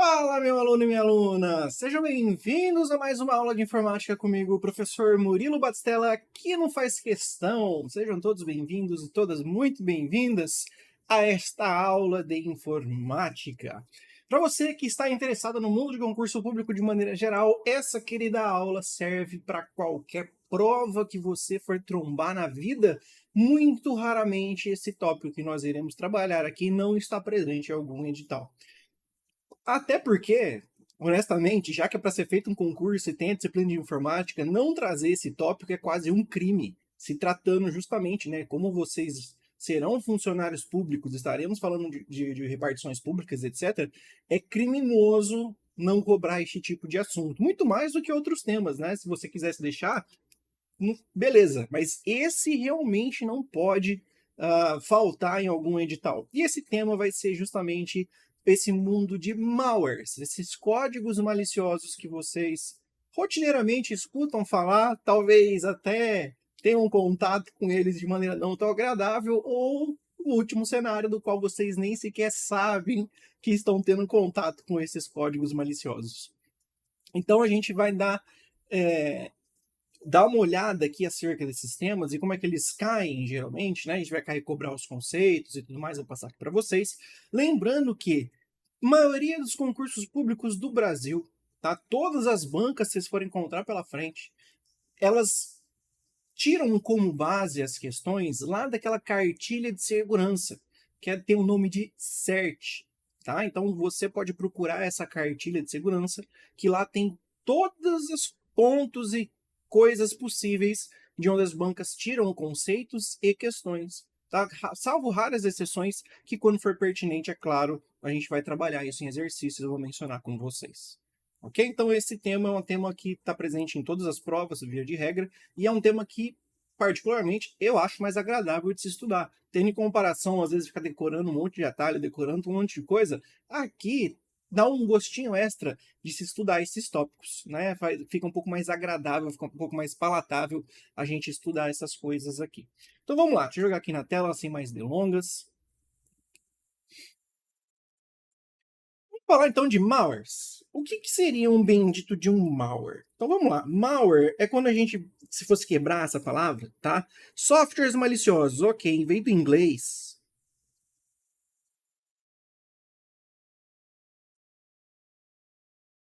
Fala, meu aluno e minha aluna! Sejam bem-vindos a mais uma aula de informática comigo, o professor Murilo Batistella, aqui não faz questão. Sejam todos bem-vindos e todas muito bem-vindas a esta aula de informática. Para você que está interessado no mundo de concurso público de maneira geral, essa querida aula serve para qualquer prova que você for trombar na vida. Muito raramente esse tópico que nós iremos trabalhar aqui não está presente em algum edital. Até porque, honestamente, já que é para ser feito um concurso e tem a disciplina de informática, não trazer esse tópico é quase um crime, se tratando justamente, né, como vocês serão funcionários públicos, estaremos falando de repartições públicas, etc., é criminoso não cobrar este tipo de assunto, muito mais do que outros temas, né? Se você quisesse deixar, beleza, mas esse realmente não pode faltar em algum edital. E esse tema vai ser justamente esse mundo de malwares, esses códigos maliciosos que vocês rotineiramente escutam falar, talvez até tenham contato com eles de maneira não tão agradável, ou o último cenário do qual vocês nem sequer sabem que estão tendo contato com esses códigos maliciosos. Então a gente vai dar uma olhada aqui acerca desses temas e como é que eles caem geralmente, né? A gente vai recobrar os conceitos e tudo mais, vou passar aqui para vocês. Lembrando que a maioria dos concursos públicos do Brasil, tá? Todas as bancas que vocês forem encontrar pela frente, elas tiram como base as questões lá daquela cartilha de segurança, que tem o nome de CERT, tá? Então você pode procurar essa cartilha de segurança, que lá tem todos os pontos e coisas possíveis de onde as bancas tiram conceitos e questões, tá? Salvo raras exceções que, quando for pertinente, é claro, a gente vai trabalhar isso em exercícios, eu vou mencionar com vocês. Ok? Então esse tema é um tema que está presente em todas as provas, via de regra, e é um tema que, particularmente, eu acho mais agradável de se estudar. Tendo em comparação, às vezes, ficar decorando um monte de atalho, decorando um monte de coisa, aqui dá um gostinho extra de se estudar esses tópicos, né? Fica um pouco mais agradável, fica um pouco mais palatável a gente estudar essas coisas aqui. Então vamos lá, deixa eu jogar aqui na tela, sem mais delongas. Vamos falar então de malwares. O que seria um bendito de um malware? Então vamos lá. Malware é quando a gente, se fosse quebrar essa palavra, tá? Softwares maliciosos, ok, veio do inglês.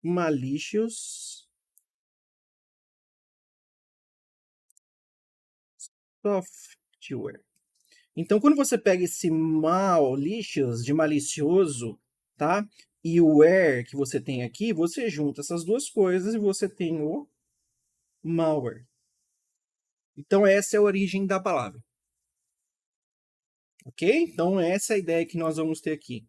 Malicious software. Então, quando você pega esse malicious de malicioso, tá? E o where que você tem aqui, você junta essas duas coisas e você tem o malware. Então, essa é a origem da palavra. Ok? Então, essa é a ideia que nós vamos ter aqui.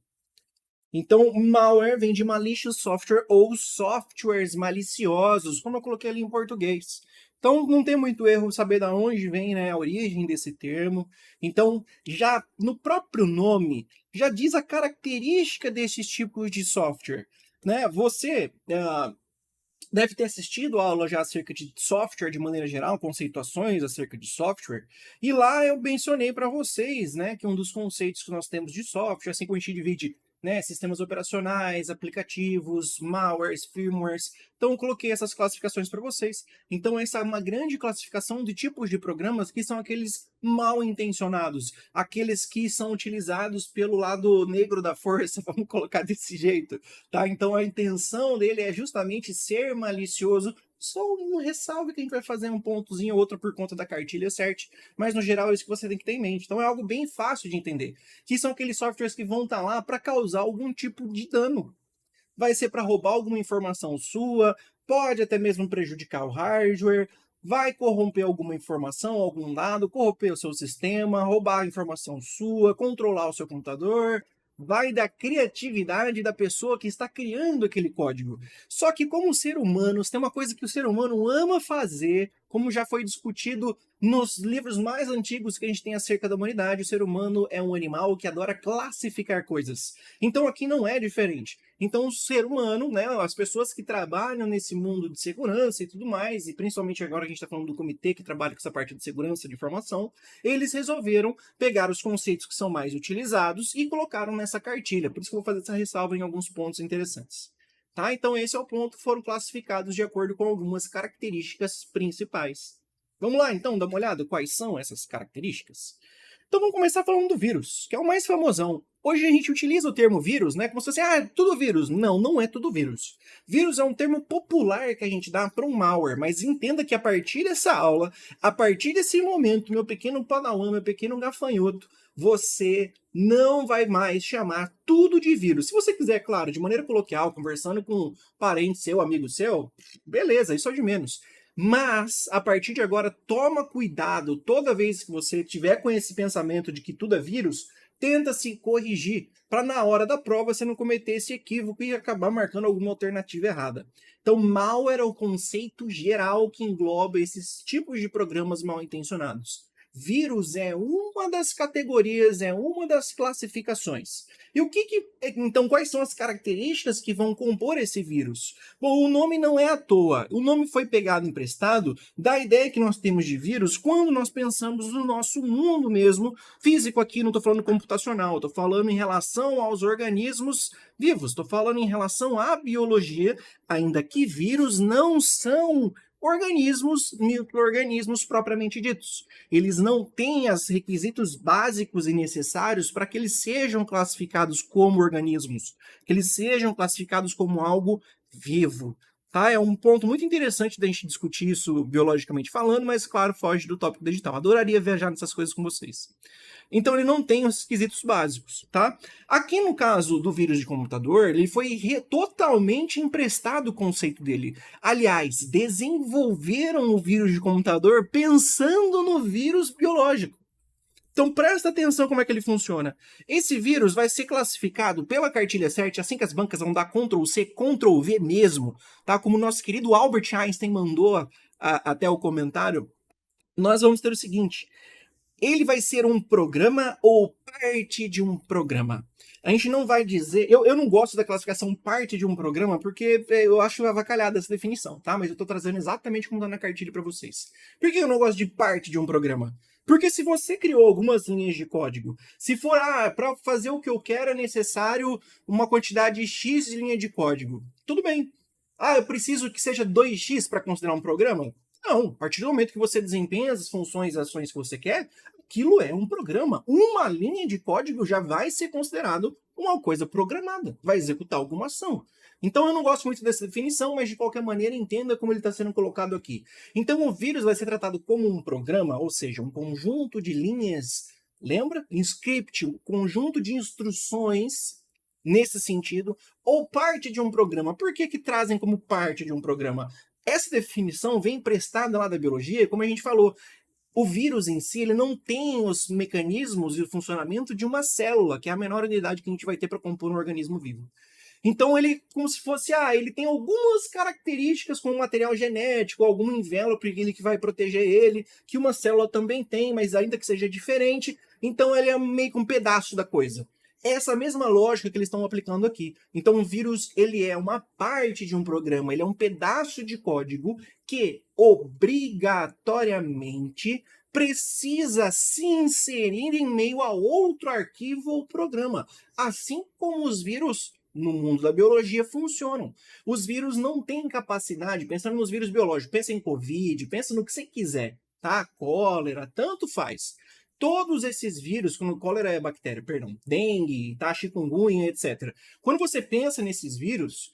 Então, malware vem de malicious software ou softwares maliciosos, como eu coloquei ali em português. Então, não tem muito erro saber de onde vem, né, a origem desse termo. Então, já no próprio nome, já diz a característica desses tipos de software. Né? Você deve ter assistido a aula já acerca de software de maneira geral, conceituações acerca de software, e lá eu mencionei para vocês, né, que um dos conceitos que nós temos de software, assim como a gente divide, né, sistemas operacionais, aplicativos, malwares, firmwares. Então eu coloquei essas classificações para vocês. Então essa é uma grande classificação de tipos de programas que são aqueles mal intencionados, aqueles que são utilizados pelo lado negro da força, vamos colocar desse jeito, tá? Então a intenção dele é justamente ser malicioso. Só um ressalve que a gente vai fazer um pontozinho ou outro por conta da cartilha CERT, mas no geral é isso que você tem que ter em mente. Então é algo bem fácil de entender, que são aqueles softwares que vão estar lá para causar algum tipo de dano. Vai ser para roubar alguma informação sua, pode até mesmo prejudicar o hardware, vai corromper alguma informação, algum dado, corromper o seu sistema, roubar a informação sua, controlar o seu computador. Vai da criatividade da pessoa que está criando aquele código. Só que, como ser humano, tem uma coisa que o ser humano ama fazer, como já foi discutido nos livros mais antigos que a gente tem acerca da humanidade. O ser humano é um animal que adora classificar coisas. Então aqui não é diferente. Então o ser humano, né, as pessoas que trabalham nesse mundo de segurança e tudo mais, e principalmente agora que a gente está falando do comitê que trabalha com essa parte de segurança de informação, eles resolveram pegar os conceitos que são mais utilizados e colocaram nessa cartilha. Por isso que eu vou fazer essa ressalva em alguns pontos interessantes. Tá? Então esse é o ponto, foram classificados de acordo com algumas características principais. Vamos lá, então, dar uma olhada quais são essas características? Então vamos começar falando do vírus, que é o mais famosão. Hoje a gente utiliza o termo vírus, né, como se fosse, é tudo vírus. Não, não é tudo vírus. Vírus é um termo popular que a gente dá para um malware, mas entenda que a partir dessa aula, a partir desse momento, meu pequeno padawan, meu pequeno gafanhoto, você não vai mais chamar tudo de vírus. Se você quiser, claro, de maneira coloquial, conversando com um parente seu, amigo seu, beleza, isso é de menos. Mas, a partir de agora, toma cuidado. Toda vez que você tiver com esse pensamento de que tudo é vírus, tenta se corrigir para na hora da prova você não cometer esse equívoco e acabar marcando alguma alternativa errada. Então, malware é o conceito geral que engloba esses tipos de programas mal intencionados. Vírus é uma das categorias, é uma das classificações. E então, quais são as características que vão compor esse vírus? Bom, o nome não é à toa. O nome foi pegado emprestado da ideia que nós temos de vírus quando nós pensamos no nosso mundo mesmo, físico aqui, não estou falando computacional, estou falando em relação aos organismos vivos, estou falando em relação à biologia, ainda que vírus não são organismos, micro-organismos propriamente ditos. Eles não têm os requisitos básicos e necessários para que eles sejam classificados como organismos, que eles sejam classificados como algo vivo. Tá? É um ponto muito interessante da gente discutir isso biologicamente falando, mas, claro, foge do tópico digital. Adoraria viajar nessas coisas com vocês. Então, ele não tem os quesitos básicos. Tá? Aqui, no caso do vírus de computador, ele foi totalmente emprestado o conceito dele. Aliás, desenvolveram o vírus de computador pensando no vírus biológico. Então presta atenção como é que ele funciona. Esse vírus vai ser classificado pela cartilha CERT, assim que as bancas vão dar Ctrl+C, Ctrl+V mesmo, tá? Como o nosso querido Albert Einstein mandou até o comentário, nós vamos ter o seguinte: ele vai ser um programa ou parte de um programa? A gente não vai dizer... Eu não gosto da classificação parte de um programa porque eu acho avacalhada essa definição, tá? Mas eu tô trazendo exatamente como tá na cartilha para vocês. Por que eu não gosto de parte de um programa? Porque se você criou algumas linhas de código, se for, para fazer o que eu quero é necessário uma quantidade X de linha de código, tudo bem. Eu preciso que seja 2x para considerar um programa? Não, a partir do momento que você desempenha as funções e ações que você quer, aquilo é um programa. Uma linha de código já vai ser considerado uma coisa programada, vai executar alguma ação. Então eu não gosto muito dessa definição, mas de qualquer maneira entenda como ele está sendo colocado aqui. Então o vírus vai ser tratado como um programa, ou seja, um conjunto de linhas, lembra? Um script, um conjunto de instruções nesse sentido, ou parte de um programa. Por que trazem como parte de um programa? Essa definição vem emprestada lá da biologia, como a gente falou. O vírus em si, ele não tem os mecanismos e o funcionamento de uma célula, que é a menor unidade que a gente vai ter para compor um organismo vivo. Então ele, como se fosse, ele tem algumas características como material genético, algum envelope ele que vai proteger ele, que uma célula também tem, mas ainda que seja diferente, então ele é meio que um pedaço da coisa. Essa mesma lógica que eles estão aplicando aqui. Então o vírus, ele é uma parte de um programa, ele é um pedaço de código que obrigatoriamente precisa se inserir em meio a outro arquivo ou programa, assim como os vírus no mundo da biologia funcionam. Os vírus não têm capacidade, pensando nos vírus biológicos, pensa em Covid, pensa no que você quiser, tá? Cólera, tanto faz. Todos esses vírus, como cólera é bactéria, perdão, dengue, tá, chikungunya, etc. Quando você pensa nesses vírus,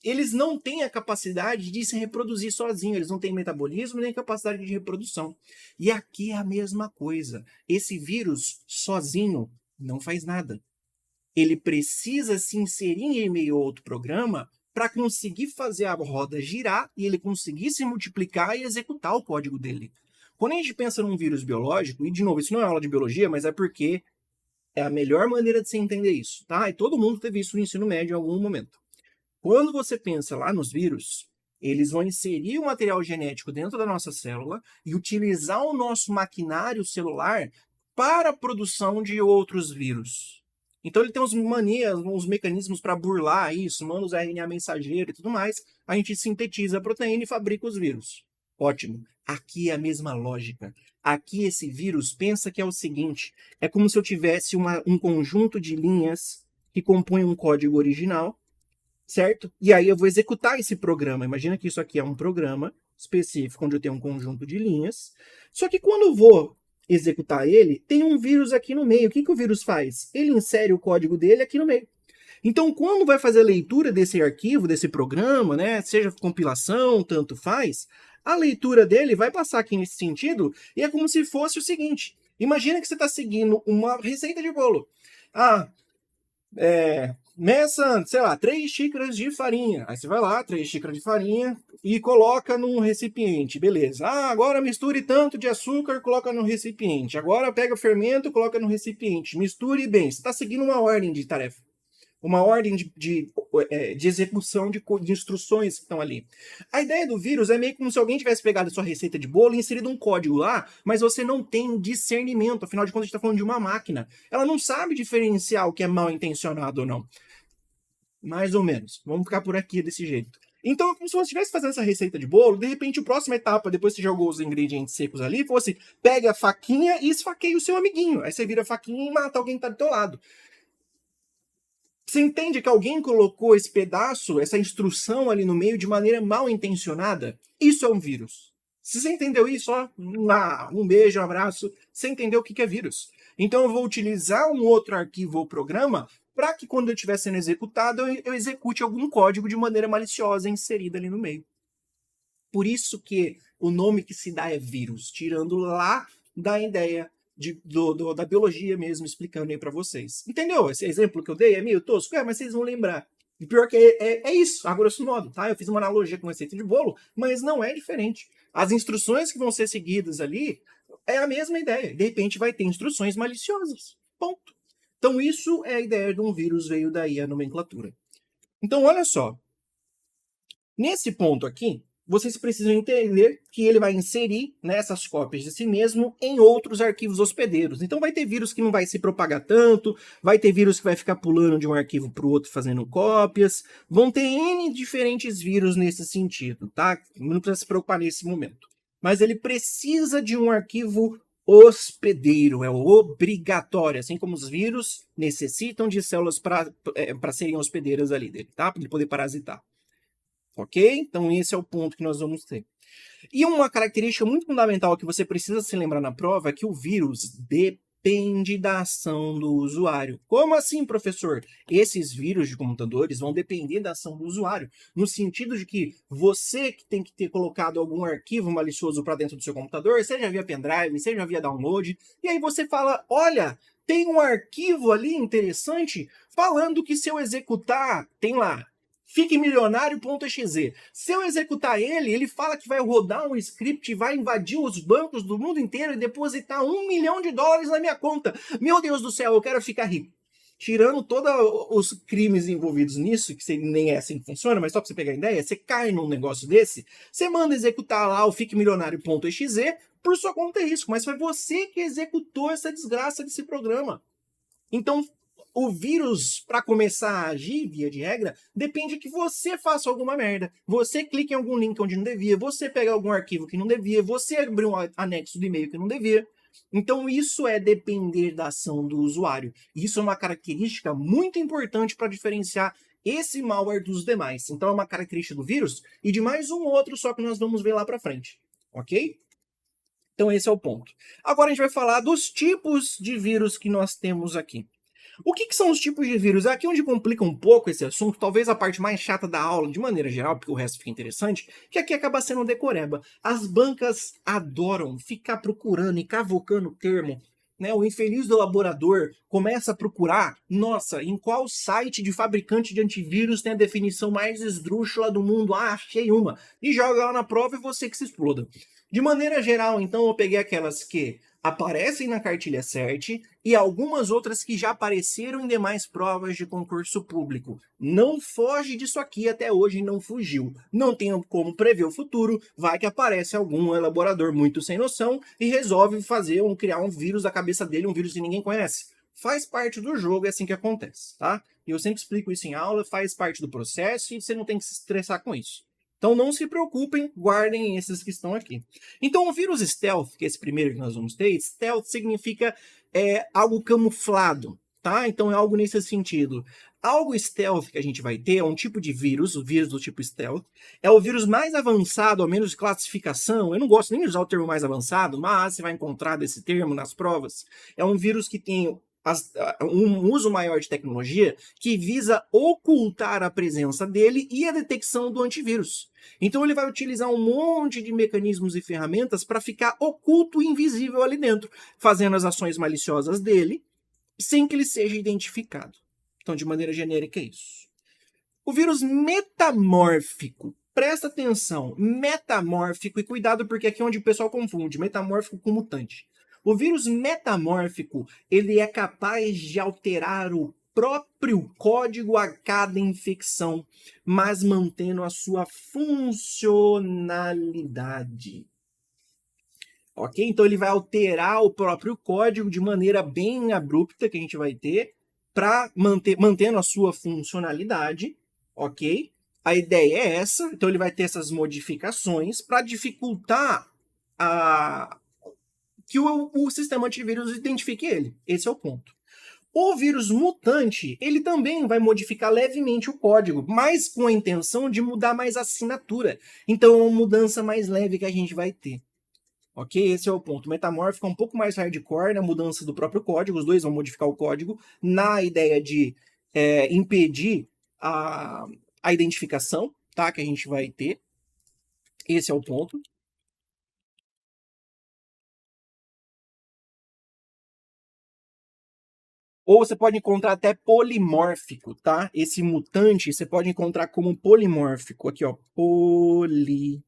eles não têm a capacidade de se reproduzir sozinhos, eles não têm metabolismo nem capacidade de reprodução. E aqui é a mesma coisa. Esse vírus sozinho não faz nada. Ele precisa se inserir em meio a outro programa para conseguir fazer a roda girar e ele conseguir se multiplicar e executar o código dele. Quando a gente pensa num vírus biológico, e de novo, isso não é aula de biologia, mas é porque é a melhor maneira de se entender isso, tá? E todo mundo teve isso no ensino médio em algum momento. Quando você pensa lá nos vírus, eles vão inserir o material genético dentro da nossa célula e utilizar o nosso maquinário celular para a produção de outros vírus. Então ele tem uns mecanismos para burlar isso, manda os RNA mensageiro e tudo mais. A gente sintetiza a proteína e fabrica os vírus. Ótimo. Aqui é a mesma lógica. Aqui esse vírus pensa que é o seguinte, é como se eu tivesse um conjunto de linhas que compõem um código original, certo? E aí eu vou executar esse programa. Imagina que isso aqui é um programa específico, onde eu tenho um conjunto de linhas. Só que quando eu vou executar ele, tem um vírus aqui no meio. O que o vírus faz? Ele insere o código dele aqui no meio. Então, quando vai fazer a leitura desse arquivo, desse programa, né, seja compilação, tanto faz, a leitura dele vai passar aqui nesse sentido, e é como se fosse o seguinte: imagina que você está seguindo uma receita de bolo. Ah, meça, sei lá, 3 xícaras de farinha. Aí você vai lá, 3 xícaras de farinha e coloca num recipiente, beleza. Ah, agora misture tanto de açúcar, coloca no recipiente. Agora pega o fermento, coloca no recipiente. Misture bem. Você está seguindo uma ordem de tarefa. Uma ordem de execução de instruções que estão ali. A ideia do vírus é meio como se alguém tivesse pegado a sua receita de bolo e inserido um código lá, mas você não tem discernimento. Afinal de contas, a gente está falando de uma máquina. Ela não sabe diferenciar o que é mal intencionado ou não. Mais ou menos. Vamos ficar por aqui desse jeito. Então, como se você estivesse fazendo essa receita de bolo, de repente, a próxima etapa, depois que você jogou os ingredientes secos ali, fosse pega a faquinha e esfaqueia o seu amiguinho. Aí você vira a faquinha e mata alguém que tá do teu lado. Você entende que alguém colocou esse pedaço, essa instrução ali no meio de maneira mal intencionada? Isso é um vírus. Se você entendeu isso, ó, um beijo, um abraço, você entendeu o que é vírus. Então eu vou utilizar um outro arquivo ou programa para que quando eu estiver sendo executado, eu execute algum código de maneira maliciosa inserida ali no meio. Por isso que o nome que se dá é vírus, tirando lá da ideia da biologia mesmo, explicando aí para vocês. Entendeu? Esse exemplo que eu dei é meio tosco, mas vocês vão lembrar. E pior que é isso, a grosso modo, tá? Eu fiz uma analogia com receita de bolo, mas não é diferente. As instruções que vão ser seguidas ali é a mesma ideia. De repente vai ter instruções maliciosas. Ponto. Então isso é a ideia de um vírus, veio daí a nomenclatura. Então olha só. Nesse ponto aqui, vocês precisam entender que ele vai inserir, né, essas cópias de si mesmo em outros arquivos hospedeiros. Então vai ter vírus que não vai se propagar tanto, vai ter vírus que vai ficar pulando de um arquivo para o outro fazendo cópias, vão ter N diferentes vírus nesse sentido, tá? Não precisa se preocupar nesse momento. Mas ele precisa de um arquivo hospedeiro, é obrigatório, assim como os vírus necessitam de células para serem hospedeiras ali dele, tá? Para ele poder parasitar. Ok? Então esse é o ponto que nós vamos ter. E uma característica muito fundamental que você precisa se lembrar na prova é que o vírus depende da ação do usuário. Como assim, professor? Esses vírus de computadores vão depender da ação do usuário, no sentido de que você que tem que ter colocado algum arquivo malicioso para dentro do seu computador, seja via pendrive, seja via download, e aí você fala, olha, tem um arquivo ali interessante falando que se eu executar, tem lá, fiquemilionário.exe. Se eu executar ele, ele fala que vai rodar um script e vai invadir os bancos do mundo inteiro e depositar $1 milhão na minha conta. Meu Deus do céu, eu quero ficar rico. Tirando todos os crimes envolvidos nisso, que nem é assim que funciona, mas só para você pegar a ideia, você cai num negócio desse, você manda executar lá o fiquemilionário.exe por sua conta e risco, mas foi você que executou essa desgraça desse programa. Então, o vírus, para começar a agir, via de regra, depende que você faça alguma merda. Você clique em algum link onde não devia, você pega algum arquivo que não devia, você abriu um anexo do e-mail que não devia. Então, isso é depender da ação do usuário. Isso é uma característica muito importante para diferenciar esse malware dos demais. Então, é uma característica do vírus e de mais um outro, só que nós vamos ver lá para frente. Ok? Então, esse é o ponto. Agora, a gente vai falar dos tipos de vírus que nós temos aqui. O que são os tipos de vírus? Aqui onde complica um pouco esse assunto, talvez a parte mais chata da aula, de maneira geral, porque o resto fica interessante, que aqui acaba sendo um decoreba. As bancas adoram ficar procurando e cavocando o termo, né? O infeliz do elaborador começa a procurar, nossa, em qual site de fabricante de antivírus tem a definição mais esdrúxula do mundo? Ah, achei uma. E joga lá na prova e você que se exploda. De maneira geral, então, eu peguei aquelas que aparecem na cartilha CERT e algumas outras que já apareceram em demais provas de concurso público. Não foge disso aqui, até hoje não fugiu. Não tem como prever o futuro, vai que aparece algum elaborador muito sem noção e resolve criar um vírus da cabeça dele, um vírus que ninguém conhece. Faz parte do jogo, é assim que acontece, tá? E eu sempre explico isso em aula, faz parte do processo e você não tem que se estressar com isso. Então não se preocupem, guardem esses que estão aqui. Então o vírus stealth, que é esse primeiro que nós vamos ter, stealth significa algo camuflado. tá? Então é algo nesse sentido. Algo stealth que a gente vai ter é um tipo de vírus, o vírus do tipo stealth. É o vírus mais avançado, ao menos de classificação. Eu não gosto nem de usar o termo mais avançado, mas você vai encontrar desse termo nas provas. É um vírus que tem um uso maior de tecnologia que visa ocultar a presença dele e a detecção do antivírus. Então ele vai utilizar um monte de mecanismos e ferramentas para ficar oculto e invisível ali dentro, fazendo as ações maliciosas dele sem que ele seja identificado. Então, de maneira genérica, é isso. O vírus metamórfico. Presta atenção, metamórfico, e cuidado porque aqui é onde o pessoal confunde metamórfico com mutante. O vírus metamórfico, ele é capaz de alterar o próprio código a cada infecção, mas mantendo a sua funcionalidade. Ok? Então ele vai alterar o próprio código de maneira bem abrupta que a gente vai ter para mantendo a sua funcionalidade, ok? A ideia é essa, então ele vai ter essas modificações para dificultar que o sistema antivírus identifique ele. Esse é o ponto. O vírus mutante, ele também vai modificar levemente o código, mas com a intenção de mudar mais a assinatura. Então é uma mudança mais leve que a gente vai ter. Ok? Esse é o ponto. O metamórfico é um pouco mais hardcore na mudança do próprio código, os dois vão modificar o código na ideia de impedir a identificação, tá? Que a gente vai ter. Esse é o ponto. Ou você pode encontrar até polimórfico, tá? Esse mutante você pode encontrar como polimórfico. Aqui, ó. Polimórfico.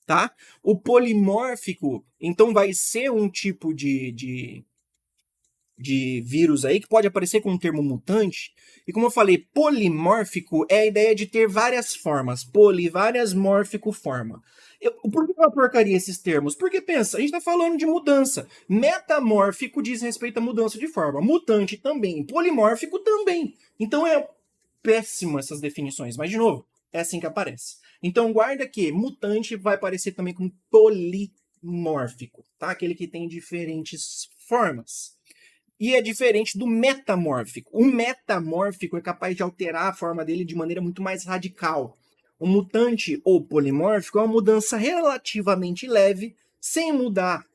Tá? O polimórfico, então, vai ser um tipo de vírus aí que pode aparecer com o termo mutante. E como eu falei, polimórfico é a ideia de ter várias formas. Poli, várias, mórfico, forma. Por que uma porcaria esses termos? Porque pensa, a gente está falando de mudança. Metamórfico diz respeito à mudança de forma. Mutante também. Polimórfico também. Então é péssimo essas definições. Mas, de novo, é assim que aparece. Então guarda que mutante vai aparecer também como polimórfico, tá? Aquele que tem diferentes formas. E é diferente do metamórfico. O metamórfico é capaz de alterar a forma dele de maneira muito mais radical. O mutante ou polimórfico é uma mudança relativamente leve, sem mudar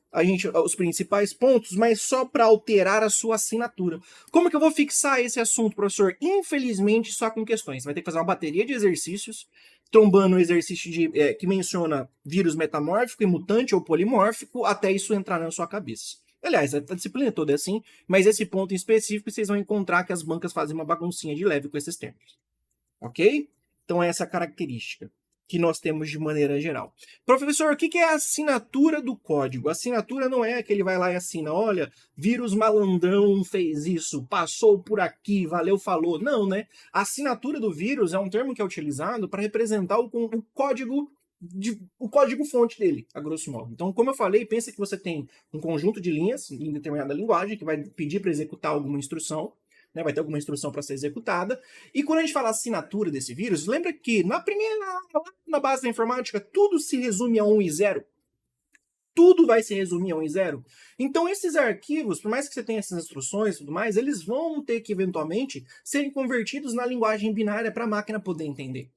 os principais pontos, mas só para alterar a sua assinatura. Como que eu vou fixar esse assunto, professor? Infelizmente, só com questões. Você vai ter que fazer uma bateria de exercícios, trombando o exercício que menciona vírus metamórfico e mutante ou polimórfico, até isso entrar na sua cabeça. Aliás, a disciplina toda é assim, mas esse ponto em específico vocês vão encontrar que as bancas fazem uma baguncinha de leve com esses termos. Ok? Então, essa é a característica que nós temos de maneira geral. Professor, o que é a assinatura do código? A assinatura não é que ele vai lá e assina, olha, vírus malandrão fez isso, passou por aqui, valeu, falou. Não, né? A assinatura do vírus é um termo que é utilizado para representar o código o código-fonte dele, a grosso modo. Então, como eu falei, pensa que você tem um conjunto de linhas em determinada linguagem que vai pedir para executar alguma instrução, né? Vai ter alguma instrução para ser executada. E quando a gente fala assinatura desse vírus, lembra que na base da informática, tudo se resume a 1 e 0. Tudo vai se resumir a 1 e 0. Então, esses arquivos, por mais que você tenha essas instruções e tudo mais, eles vão ter que, eventualmente, serem convertidos na linguagem binária para a máquina poder entender.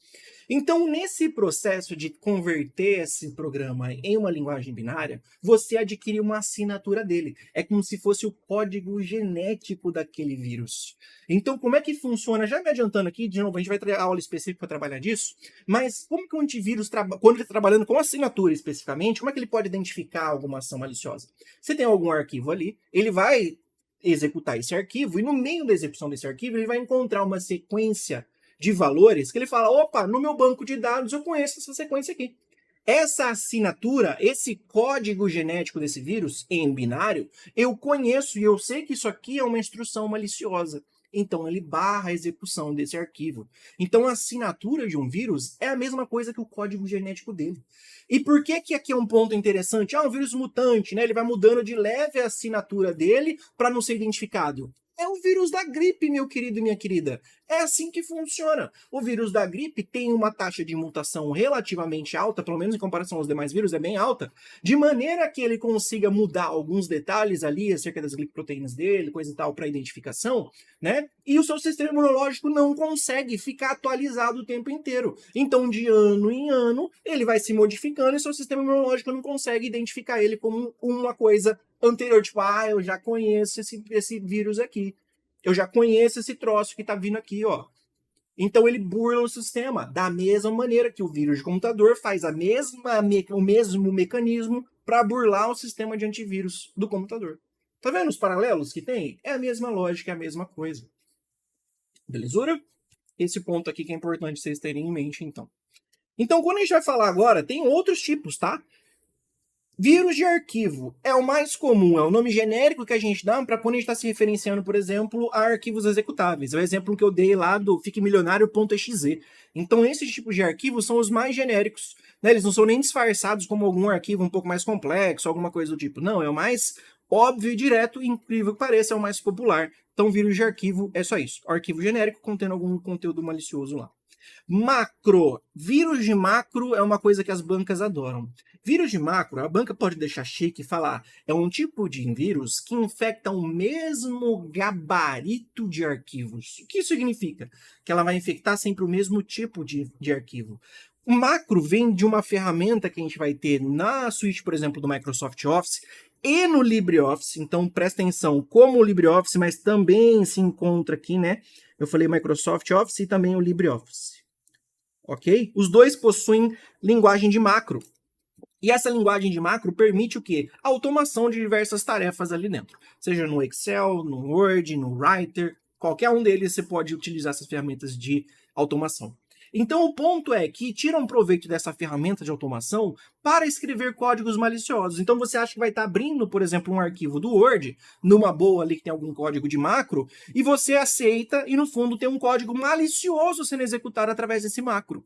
Então, nesse processo de converter esse programa em uma linguagem binária, você adquire uma assinatura dele. É como se fosse o código genético daquele vírus. Então, como é que funciona? Já me adiantando aqui, de novo, a gente vai ter aula específica para trabalhar disso, mas como que o antivírus, quando ele está trabalhando com assinatura especificamente, como é que ele pode identificar alguma ação maliciosa? Você tem algum arquivo ali, ele vai executar esse arquivo, e no meio da execução desse arquivo, ele vai encontrar uma sequência de valores que ele fala, opa, no meu banco de dados eu conheço essa sequência aqui. Essa assinatura, esse código genético desse vírus em binário, eu conheço e eu sei que isso aqui é uma instrução maliciosa. Então ele barra a execução desse arquivo. Então a assinatura de um vírus é a mesma coisa que o código genético dele. E por que aqui é um ponto interessante? Um vírus mutante, né? Ele vai mudando de leve a assinatura dele para não ser identificado. É o vírus da gripe, meu querido e minha querida. É assim que funciona. O vírus da gripe tem uma taxa de mutação relativamente alta, pelo menos em comparação aos demais vírus, é bem alta, de maneira que ele consiga mudar alguns detalhes ali acerca das glicoproteínas dele, coisa e tal, para identificação, né? E o seu sistema imunológico não consegue ficar atualizado o tempo inteiro. Então, de ano em ano, ele vai se modificando e seu sistema imunológico não consegue identificar ele como uma coisa anterior, tipo, eu já conheço esse vírus aqui. Eu já conheço esse troço que tá vindo aqui, ó. Então ele burla o sistema da mesma maneira que o vírus de computador faz o mesmo mecanismo para burlar o sistema de antivírus do computador. Tá vendo os paralelos que tem? É a mesma lógica, é a mesma coisa. Belezura? Esse ponto aqui que é importante vocês terem em mente, então. Então, quando a gente vai falar agora, tem outros tipos, tá? Vírus de arquivo é o mais comum, é o nome genérico que a gente dá para quando a gente está se referenciando, por exemplo, a arquivos executáveis. É o exemplo que eu dei lá do fiquemilionario.exe. Então, esses tipos de arquivos são os mais genéricos, né? Eles não são nem disfarçados como algum arquivo um pouco mais complexo, alguma coisa do tipo. Não, é o mais óbvio e direto, incrível que pareça, é o mais popular. Então, vírus de arquivo é só isso. Arquivo genérico contendo algum conteúdo malicioso lá. Macro. Vírus de macro é uma coisa que as bancas adoram. Vírus de macro, a banca pode deixar chique e falar, é um tipo de vírus que infecta o mesmo gabarito de arquivos. O que isso significa? Que ela vai infectar sempre o mesmo tipo de arquivo. O macro vem de uma ferramenta que a gente vai ter na suíte, por exemplo, do Microsoft Office e no LibreOffice. Então, presta atenção, como o LibreOffice, mas também se encontra aqui, né? Eu falei Microsoft Office e também o LibreOffice. Ok? Os dois possuem linguagem de macro. E essa linguagem de macro permite o quê? A automação de diversas tarefas ali dentro. Seja no Excel, no Word, no Writer, qualquer um deles você pode utilizar essas ferramentas de automação. Então o ponto é que tiram proveito dessa ferramenta de automação para escrever códigos maliciosos. Então você acha que vai estar abrindo, por exemplo, um arquivo do Word, numa boa ali que tem algum código de macro, e você aceita e no fundo tem um código malicioso sendo executado através desse macro.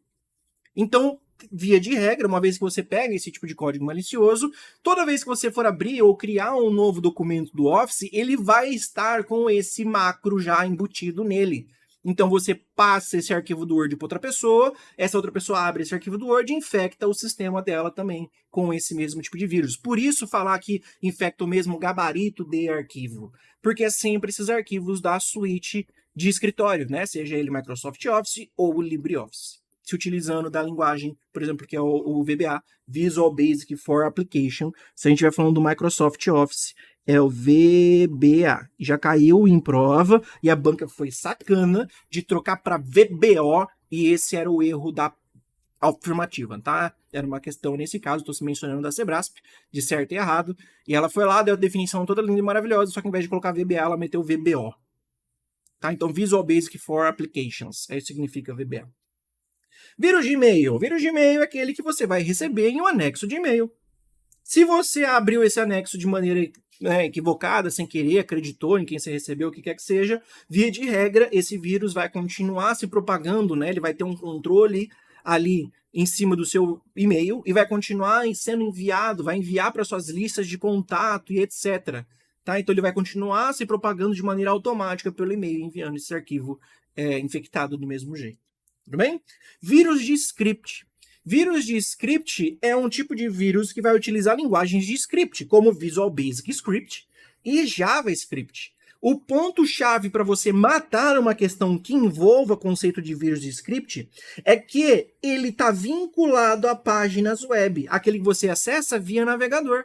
Então, via de regra, uma vez que você pega esse tipo de código malicioso, toda vez que você for abrir ou criar um novo documento do Office, ele vai estar com esse macro já embutido nele. Então você passa esse arquivo do Word para outra pessoa, essa outra pessoa abre esse arquivo do Word e infecta o sistema dela também com esse mesmo tipo de vírus. Por isso falar que infecta o mesmo gabarito de arquivo, porque é sempre esses arquivos da suíte de escritório, né? Seja ele Microsoft Office ou o LibreOffice. Se utilizando da linguagem, por exemplo, que é o VBA, Visual Basic for Application. Se a gente estiver falando do Microsoft Office, é o VBA. Já caiu em prova e a banca foi sacana de trocar para VBO e esse era o erro da afirmativa, tá? Era uma questão, nesse caso, estou se mencionando da Sebrasp, de certo e errado, e ela foi lá, deu a definição toda linda e maravilhosa, só que ao invés de colocar VBA, ela meteu VBO. Tá? Então, Visual Basic for Applications, é isso que significa VBA. Vírus de e-mail. Vírus de e-mail é aquele que você vai receber em um anexo de e-mail. Se você abriu esse anexo de maneira equivocada, sem querer, acreditou em quem você recebeu, o que quer que seja, via de regra, esse vírus vai continuar se propagando, né? Ele vai ter um controle ali em cima do seu e-mail e vai continuar sendo enviado, vai enviar para suas listas de contato e etc. Tá? Então ele vai continuar se propagando de maneira automática pelo e-mail, enviando esse arquivo infectado do mesmo jeito. Tudo bem? Vírus de script. Vírus de script é um tipo de vírus que vai utilizar linguagens de script, como Visual Basic Script e JavaScript. O ponto-chave para você matar uma questão que envolva conceito de vírus de script é que ele está vinculado a páginas web, aquele que você acessa via navegador.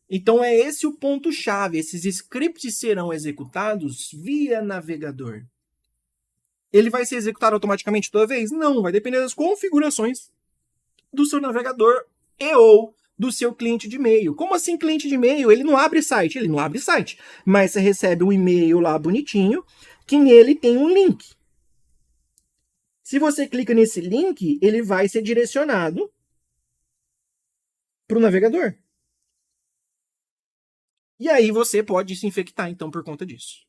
Então é esse o ponto-chave. Esses scripts serão executados via navegador. Ele vai ser executado automaticamente toda vez? Não, vai depender das configurações do seu navegador e ou do seu cliente de e-mail. Como assim cliente de e-mail? Ele não abre site, ele não abre site, mas você recebe um e-mail lá bonitinho, que nele tem um link. Se você clica nesse link, ele vai ser direcionado para o navegador. E aí você pode se infectar, então, por conta disso.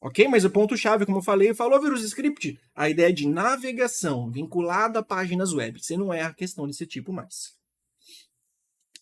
Ok? Mas o ponto-chave, como eu falei, falou vírus script, a ideia de navegação vinculada a páginas web. Você não é a questão desse tipo mais.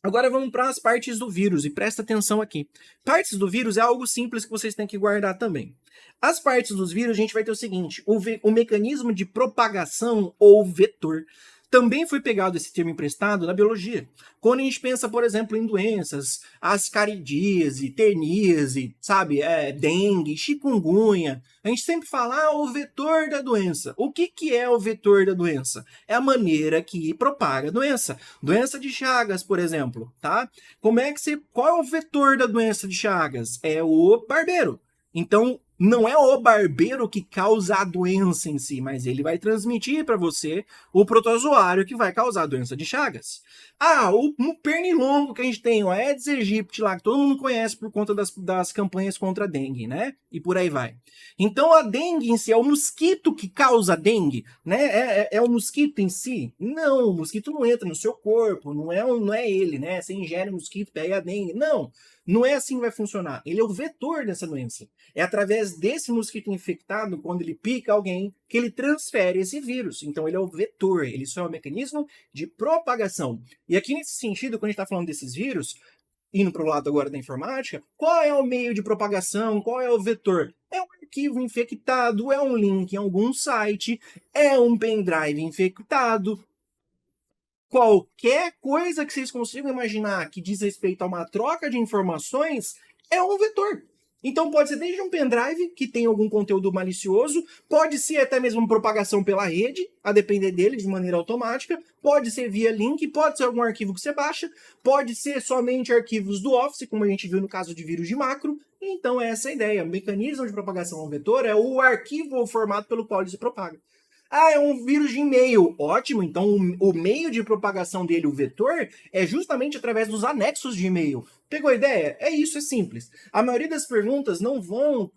Agora vamos para as partes do vírus, e presta atenção aqui. Partes do vírus é algo simples que vocês têm que guardar também. As partes dos vírus, a gente vai ter o seguinte, o mecanismo de propagação ou vetor. Também foi pegado esse termo emprestado na biologia. Quando a gente pensa, por exemplo, em doenças, ascaridíase, terníase, sabe, dengue, chikungunya, a gente sempre fala, o vetor da doença. O que é o vetor da doença? É a maneira que propaga a doença. Doença de Chagas, por exemplo, tá? Qual é o vetor da doença de Chagas? É o barbeiro. Então, não é o barbeiro que causa a doença em si, mas ele vai transmitir para você o protozoário que vai causar a doença de Chagas. O pernilongo que a gente tem, o Aedes aegypti lá, que todo mundo conhece por conta das campanhas contra a dengue, né? E por aí vai. Então, a dengue em si é o mosquito que causa a dengue, né? É o mosquito em si? Não, o mosquito não entra no seu corpo, não é ele, né? Você ingere o mosquito, pega a dengue. Não é assim que vai funcionar. Ele é o vetor dessa doença. É através desse mosquito infectado, quando ele pica alguém, que ele transfere esse vírus. Então ele é o vetor, ele só é um mecanismo de propagação. E aqui nesse sentido, quando a gente está falando desses vírus, indo para o lado agora da informática, qual é o meio de propagação, qual é o vetor? É um arquivo infectado, é um link em algum site, é um pendrive infectado, qualquer coisa que vocês consigam imaginar que diz respeito a uma troca de informações é um vetor. Então pode ser desde um pendrive que tem algum conteúdo malicioso, pode ser até mesmo propagação pela rede, a depender dele de maneira automática, pode ser via link, pode ser algum arquivo que você baixa, pode ser somente arquivos do Office, como a gente viu no caso de vírus de macro. Então essa é a ideia. O mecanismo de propagação ao vetor é o arquivo ou formato pelo qual ele se propaga. É um vírus de e-mail. Ótimo, então o meio de propagação dele, o vetor, é justamente através dos anexos de e-mail. Pegou a ideia? É isso, é simples. A maioria das perguntas não vão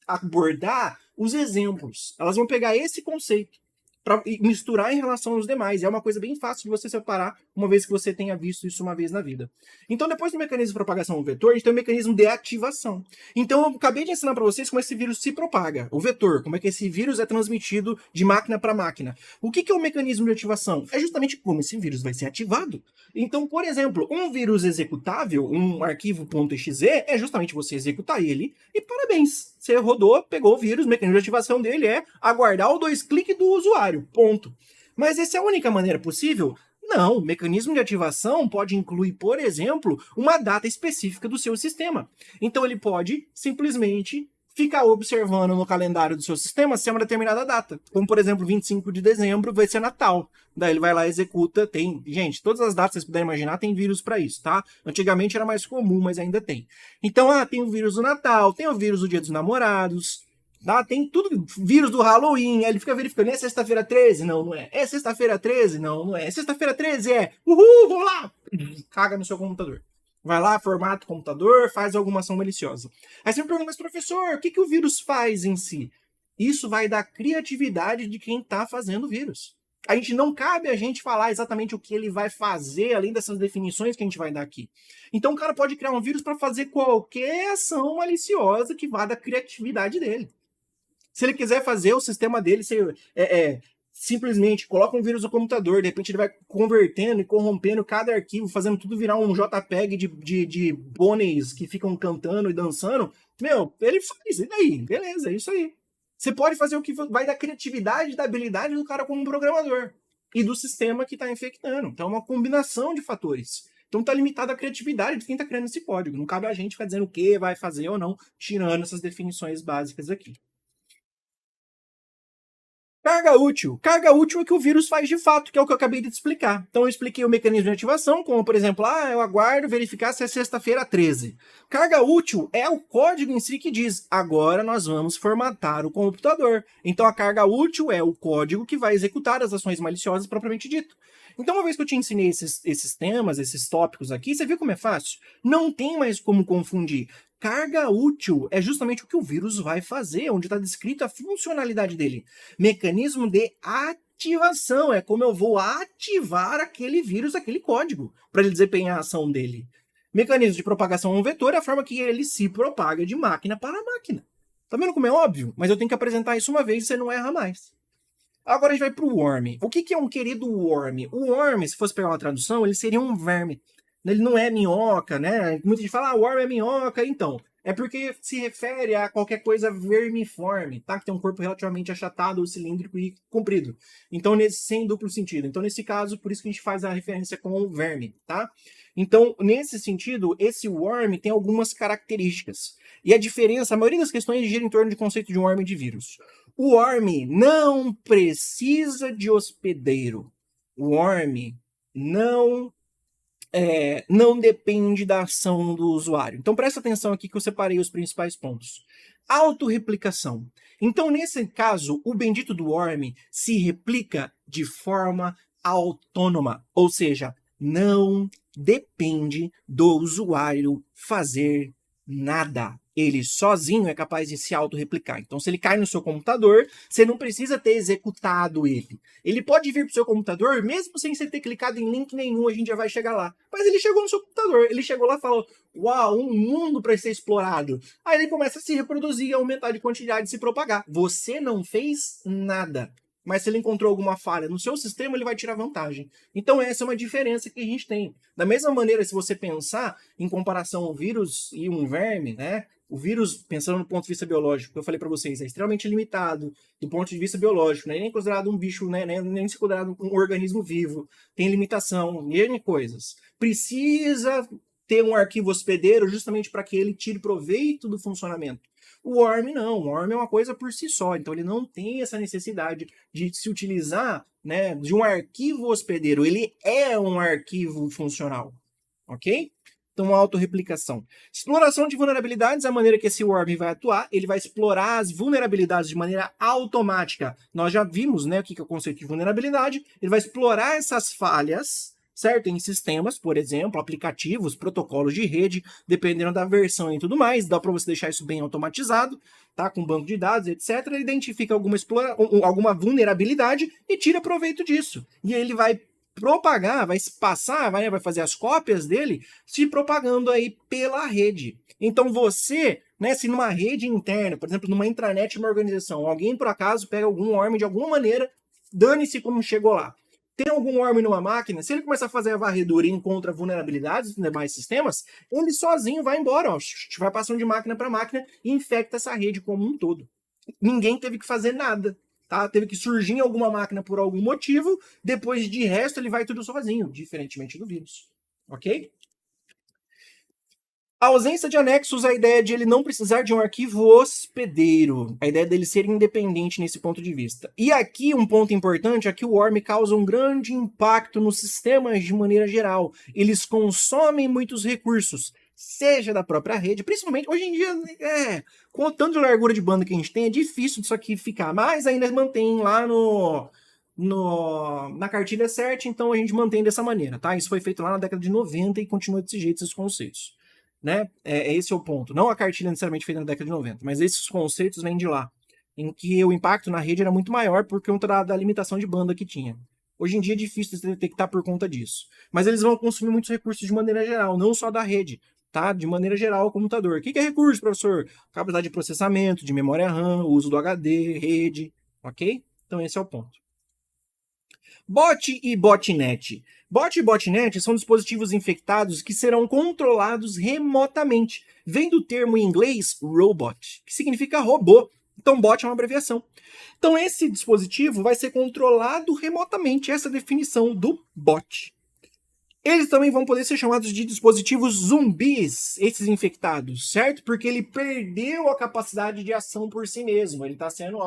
abordar os exemplos. Elas vão pegar esse conceito para misturar em relação aos demais. É uma coisa bem fácil de você separar, uma vez que você tenha visto isso uma vez na vida. Então, depois do mecanismo de propagação do vetor, a gente tem o mecanismo de ativação. Então, eu acabei de ensinar para vocês como esse vírus se propaga, o vetor, como é que esse vírus é transmitido de máquina para máquina. O que é o mecanismo de ativação? É justamente como esse vírus vai ser ativado. Então, por exemplo, um vírus executável, um arquivo .exe, é justamente você executar ele e parabéns. Você rodou, pegou o vírus, o mecanismo de ativação dele é aguardar o 2 cliques do usuário, ponto. Mas essa é a única maneira possível? Não, o mecanismo de ativação pode incluir, por exemplo, uma data específica do seu sistema. Então ele pode simplesmente ficar observando no calendário do seu sistema se é uma determinada data. Como, por exemplo, 25 de dezembro vai ser Natal. Daí ele vai lá e executa, gente, todas as datas que vocês puderem imaginar tem vírus para isso, tá? Antigamente era mais comum, mas ainda tem. Então, tem o vírus do Natal, tem o vírus do Dia dos Namorados, tá? Tem tudo, vírus do Halloween, aí ele fica verificando, é sexta-feira 13? Não, não é. É sexta-feira 13? Não, não é. É sexta-feira 13? É. Uhul, vou lá! Caga no seu computador. Vai lá, formata o computador, faz alguma ação maliciosa. Aí você me pergunta, mas professor, o que o vírus faz em si? Isso vai da criatividade de quem está fazendo o vírus. A gente não cabe a gente falar exatamente o que ele vai fazer, além dessas definições que a gente vai dar aqui. Então o cara pode criar um vírus para fazer qualquer ação maliciosa que vá da criatividade dele. Se ele quiser fazer o sistema dele simplesmente coloca um vírus no computador, de repente ele vai convertendo e corrompendo cada arquivo, fazendo tudo virar um JPEG de pôneis que ficam cantando e dançando. Ele faz, e daí? Beleza, é isso aí. Você pode fazer o que vai da criatividade e da habilidade do cara como programador e do sistema que está infectando. Então é uma combinação de fatores. Então está limitado à criatividade de quem está criando esse código. Não cabe a gente ficar dizendo o que vai fazer ou não, tirando essas definições básicas aqui. Carga útil. Carga útil é o que o vírus faz de fato, que é o que eu acabei de explicar. Então eu expliquei o mecanismo de ativação, como por exemplo, eu aguardo verificar se é sexta-feira 13. Carga útil é o código em si que diz, agora nós vamos formatar o computador. Então a carga útil é o código que vai executar as ações maliciosas propriamente dito. Então, uma vez que eu te ensinei esses temas, esses tópicos aqui, você viu como é fácil? Não tem mais como confundir. Carga útil é justamente o que o vírus vai fazer, onde está descrito a funcionalidade dele. Mecanismo de ativação é como eu vou ativar aquele vírus, aquele código, para ele desempenhar a ação dele. Mecanismo de propagação a um vetor é a forma que ele se propaga de máquina para máquina. Tá vendo como é óbvio? Mas eu tenho que apresentar isso uma vez e você não erra mais. Agora a gente vai para o worm. O que é um querido worm? O worm, se fosse pegar uma tradução, ele seria um verme. Ele não é minhoca, né? Muita gente fala, worm é minhoca, então. É porque se refere a qualquer coisa vermiforme, tá? Que tem um corpo relativamente achatado, ou cilíndrico e comprido. Então, sem duplo sentido. Então, nesse caso, por isso que a gente faz a referência com o verme, tá? Então, nesse sentido, esse worm tem algumas características. E a diferença, a maioria das questões gira em torno do conceito de worm e de vírus. O worm não precisa de hospedeiro. O worm não depende da ação do usuário. Então presta atenção aqui que eu separei os principais pontos. Autorreplicação. Então, nesse caso, o bendito do worm se replica de forma autônoma, ou seja, não depende do usuário fazer nada. Ele sozinho é capaz de se autorreplicar. Então, se ele cai no seu computador, você não precisa ter executado ele. Ele pode vir para o seu computador, mesmo sem você ter clicado em link nenhum, a gente já vai chegar lá. Mas ele chegou no seu computador, ele chegou lá e falou, uau, um mundo para ser explorado. Aí ele começa a se reproduzir, aumentar de quantidade e se propagar. Você não fez nada. Mas se ele encontrou alguma falha no seu sistema, ele vai tirar vantagem. Então essa é uma diferença que a gente tem. Da mesma maneira, se você pensar em comparação ao vírus e um verme, né? O vírus, pensando no ponto de vista biológico, que eu falei para vocês, é extremamente limitado do ponto de vista biológico, não é nem considerado um bicho, né? Nem considerado um organismo vivo, tem limitação, N coisas. Precisa ter um arquivo hospedeiro justamente para que ele tire proveito do funcionamento. O worm não, o worm é uma coisa por si só, então ele não tem essa necessidade de se utilizar, né, de um arquivo hospedeiro, ele é um arquivo funcional, ok? Então, autorreplicação. Exploração de vulnerabilidades, a maneira que esse worm vai atuar, ele vai explorar as vulnerabilidades de maneira automática. Nós já vimos, né, o que é o conceito de vulnerabilidade. Ele vai explorar essas falhas, certo? Em sistemas, por exemplo, aplicativos, protocolos de rede, dependendo da versão e tudo mais. Dá para você deixar isso bem automatizado, tá? Com banco de dados, etc. Ele identifica alguma vulnerabilidade e tira proveito disso. E ele vai propagar, vai passar, vai fazer as cópias dele se propagando aí pela rede. Então você, né, se numa rede interna, por exemplo, numa intranet de uma organização, alguém por acaso pega algum worm de alguma maneira, dane-se como chegou lá. Tem algum worm numa máquina, se ele começar a fazer a varredura e encontra vulnerabilidades nos demais sistemas, ele sozinho vai embora, ó, vai passando de máquina para máquina e infecta essa rede como um todo. Ninguém teve que fazer nada. Tá? Teve que surgir em alguma máquina por algum motivo, depois de resto ele vai tudo sozinho, diferentemente do vírus. Ok? A ausência de anexos, a ideia de ele não precisar de um arquivo hospedeiro. A ideia dele ser independente nesse ponto de vista. E aqui um ponto importante é que o worm causa um grande impacto nos sistemas de maneira geral. Eles consomem muitos recursos, seja da própria rede, principalmente hoje em dia, com o tanto de largura de banda que a gente tem, é difícil disso aqui ficar, mas ainda mantém lá na cartilha CERT, então a gente mantém dessa maneira, tá? Isso foi feito lá na década de 90 e continua desse jeito, esses conceitos. Né? Esse é o ponto. Não a cartilha necessariamente feita na década de 90, mas esses conceitos vêm de lá, em que o impacto na rede era muito maior por conta da limitação de banda que tinha. Hoje em dia é difícil de detectar por conta disso. Mas eles vão consumir muitos recursos de maneira geral, não só da rede, tá? De maneira geral, o computador. O que é recurso, professor? Capacidade de processamento, de memória RAM, uso do HD, rede, ok? Então esse é o ponto. Bot e botnet. Bot e botnet são dispositivos infectados que serão controlados remotamente. Vem do termo em inglês robot, que significa robô. Então, bot é uma abreviação. Então, esse dispositivo vai ser controlado remotamente. Essa é a definição do bot. Eles também vão poder ser chamados de dispositivos zumbis, esses infectados, certo? Porque ele perdeu a capacidade de ação por si mesmo. Ele tá sendo.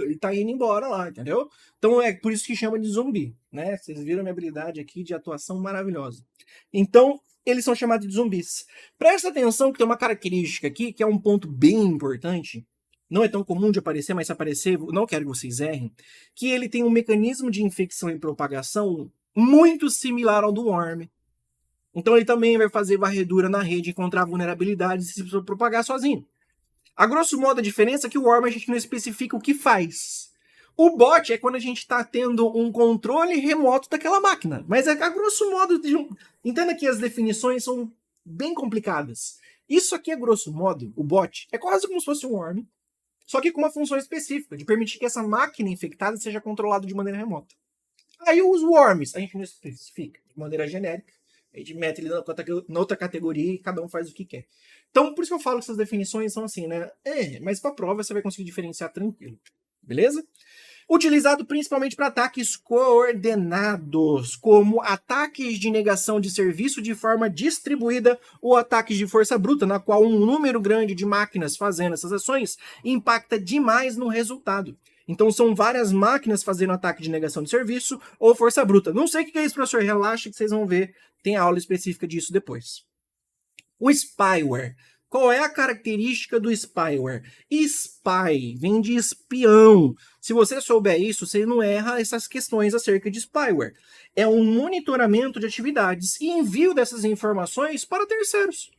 Ele tá indo embora lá, entendeu? Então é por isso que chama de zumbi, né? Vocês viram a minha habilidade aqui de atuação maravilhosa. Então, eles são chamados de zumbis. Presta atenção que tem uma característica aqui que é um ponto bem importante. Não é tão comum de aparecer, mas se aparecer, não quero que vocês errem. Que ele tem um mecanismo de infecção e propagação muito similar ao do worm. Então ele também vai fazer varredura na rede, encontrar vulnerabilidades e se propagar sozinho. A grosso modo, a diferença é que o worm a gente não especifica o que faz. O bot é quando a gente está tendo um controle remoto daquela máquina. Mas a grosso modo, entenda que as definições são bem complicadas. Isso aqui, a grosso modo, o bot, é quase como se fosse um worm, só que com uma função específica, de permitir que essa máquina infectada seja controlada de maneira remota. Aí os worms, a gente não especifica de maneira genérica, A gente mete ele na outra categoria e cada um faz o que quer. Então, por isso que eu falo que essas definições são assim, né? Mas para prova você vai conseguir diferenciar tranquilo. Beleza? Utilizado principalmente para ataques coordenados, como ataques de negação de serviço de forma distribuída ou ataques de força bruta, na qual um número grande de máquinas fazendo essas ações impacta demais no resultado. Então são várias máquinas fazendo ataque de negação de serviço ou força bruta. Não sei o que é isso, professor, relaxa que vocês vão ver, tem aula específica disso depois. O spyware. Qual é a característica do spyware? Spy vem de espião. Se você souber isso, você não erra essas questões acerca de spyware. É um monitoramento de atividades e envio dessas informações para terceiros.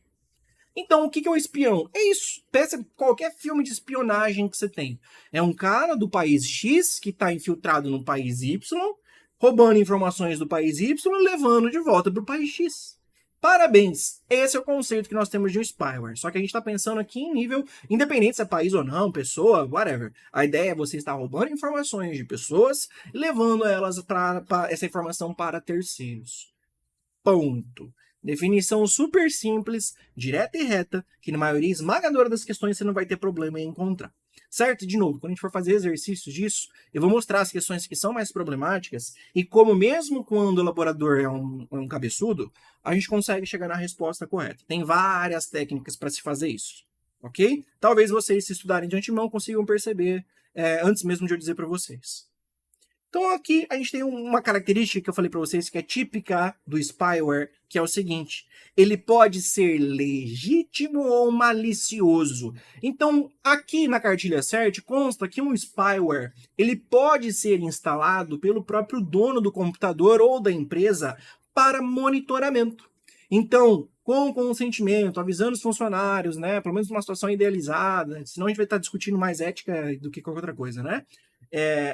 Então, o que é um espião? É isso. Peça qualquer filme de espionagem que você tem. É um cara do país X que está infiltrado no país Y, roubando informações do país Y e levando de volta para o país X. Parabéns! Esse é o conceito que nós temos de um spyware. Só que a gente está pensando aqui em nível independente se é país ou não, pessoa, whatever. A ideia é você estar roubando informações de pessoas e levando elas para essa informação para terceiros. Ponto. Definição super simples, direta e reta, que na maioria esmagadora das questões você não vai ter problema em encontrar. Certo? De novo, quando a gente for fazer exercícios disso, eu vou mostrar as questões que são mais problemáticas e como mesmo quando o elaborador é um cabeçudo, a gente consegue chegar na resposta correta. Tem várias técnicas para se fazer isso, ok? Talvez vocês, se estudarem de antemão, consigam perceber antes mesmo de eu dizer para vocês. Então aqui a gente tem uma característica que eu falei para vocês que é típica do spyware, que é o seguinte: ele pode ser legítimo ou malicioso. Então aqui na cartilha CERT consta que um spyware ele pode ser instalado pelo próprio dono do computador ou da empresa para monitoramento. Então, com consentimento, avisando os funcionários, né? Pelo menos numa situação idealizada, senão a gente vai estar discutindo mais ética do que qualquer outra coisa, né?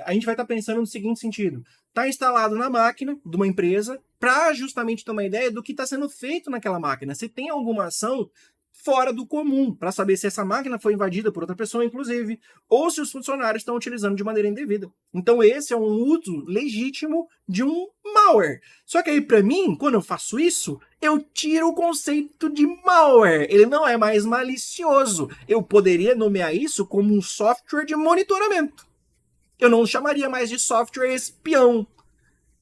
A gente vai estar pensando no seguinte sentido: está instalado na máquina de uma empresa para justamente ter uma ideia do que está sendo feito naquela máquina. Se tem alguma ação fora do comum, para saber se essa máquina foi invadida por outra pessoa, inclusive, ou se os funcionários estão utilizando de maneira indevida. Então esse é um uso legítimo de um malware. Só que aí, para mim, quando eu faço isso, eu tiro o conceito de malware. Ele não é mais malicioso. Eu poderia nomear isso como um software de monitoramento. Eu não chamaria mais de software espião.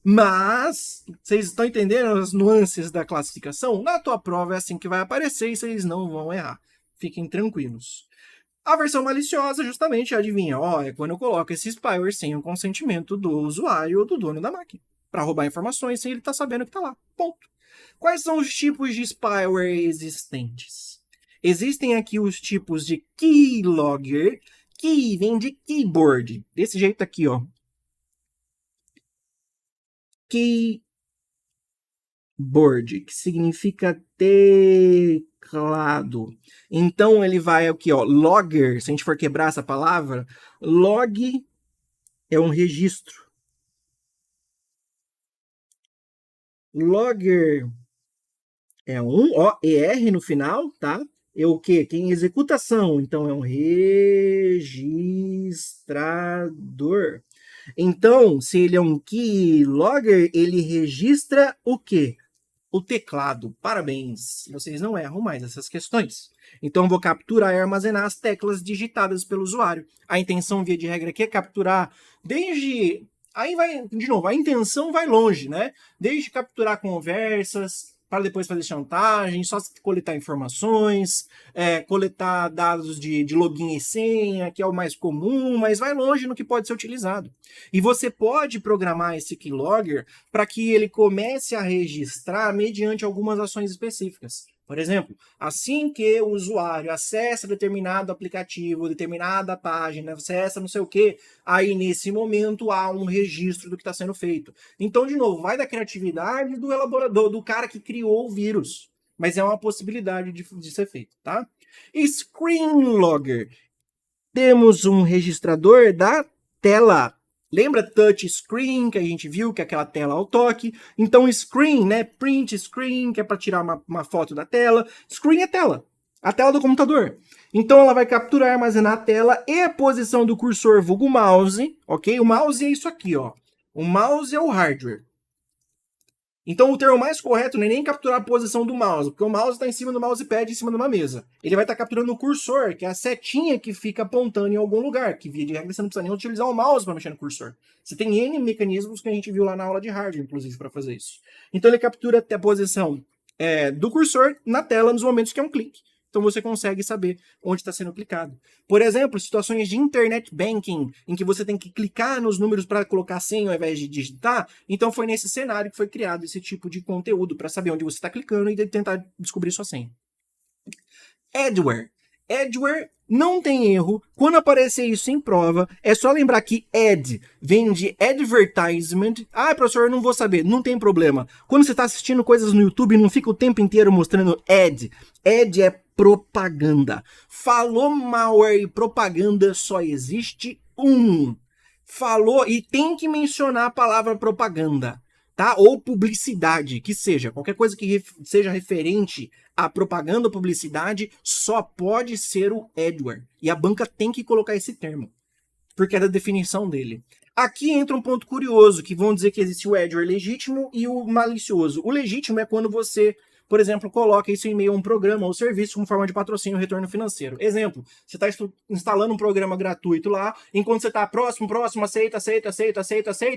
Mas, vocês estão entendendo as nuances da classificação? Na tua prova é assim que vai aparecer e vocês não vão errar. Fiquem tranquilos. A versão maliciosa, justamente, adivinha? É quando eu coloco esse spyware sem o consentimento do usuário ou do dono da máquina. Para roubar informações sem ele estar sabendo que está lá. Ponto. Quais são os tipos de spyware existentes? Existem aqui os tipos de keylogger. Key vem de keyboard. Desse jeito aqui, ó. Keyboard, que significa teclado. Então, ele vai aqui, ó. Logger, se a gente for quebrar essa palavra, log é um registro. Logger é um, ó, ER no final, tá? É o quê? Tem executação, então é um registrador. Então, se ele é um keylogger, ele registra o quê? O teclado. Parabéns! Vocês não erram mais essas questões. Então, eu vou capturar e armazenar as teclas digitadas pelo usuário. A intenção, via de regra, aqui é capturar desde... Aí vai, de novo, a intenção vai longe, né? Desde capturar conversas, para depois fazer chantagem, só coletar informações, coletar dados de login e senha, que é o mais comum, mas vai longe no que pode ser utilizado. E você pode programar esse keylogger para que ele comece a registrar mediante algumas ações específicas. Por exemplo, assim que o usuário acessa determinado aplicativo, determinada página, acessa não sei o que, aí nesse momento há um registro do que está sendo feito. Então, de novo, vai da criatividade do elaborador, do cara que criou o vírus. Mas é uma possibilidade de ser feito, tá? Screen Logger. Temos um registrador da tela. Lembra touch screen que a gente viu, que é aquela tela ao toque? Então screen, né? Print screen, que é para tirar uma foto da tela. Screen é tela. A tela do computador. Então ela vai capturar e armazenar a tela e a posição do cursor vulgo mouse, ok? O mouse é isso aqui, ó. O mouse é o hardware. Então o termo mais correto não é nem capturar a posição do mouse, porque o mouse está em cima do mousepad, em cima de uma mesa. Ele vai estar capturando o cursor, que é a setinha que fica apontando em algum lugar, que via de regra você não precisa nem utilizar o mouse para mexer no cursor. Você tem N mecanismos que a gente viu lá na aula de hardware, inclusive, para fazer isso. Então ele captura até a posição do cursor na tela nos momentos que é um clique. Então você consegue saber onde está sendo clicado. Por exemplo, situações de internet banking, em que você tem que clicar nos números para colocar senha ao invés de digitar. Então foi nesse cenário que foi criado esse tipo de conteúdo, para saber onde você está clicando e tentar descobrir sua senha. Adware. Adware não tem erro. Quando aparecer isso em prova, é só lembrar que ad vem de advertisement. Ah, professor, eu não vou saber. Não tem problema. Quando você está assistindo coisas no YouTube, não fica o tempo inteiro mostrando ad. Ad é propaganda. Falou malware e propaganda, só existe um. Falou, e tem que mencionar a palavra propaganda, tá? Ou publicidade, que seja. Qualquer coisa que seja referente a propaganda ou publicidade só pode ser o adware. E a banca tem que colocar esse termo, porque é da definição dele. Aqui entra um ponto curioso, que vão dizer que existe o adware legítimo e o malicioso. O legítimo é quando você, por exemplo, coloca isso em meio a um programa ou serviço como forma de patrocínio ou retorno financeiro. Exemplo, você está instalando um programa gratuito lá, enquanto você está próximo, aceita,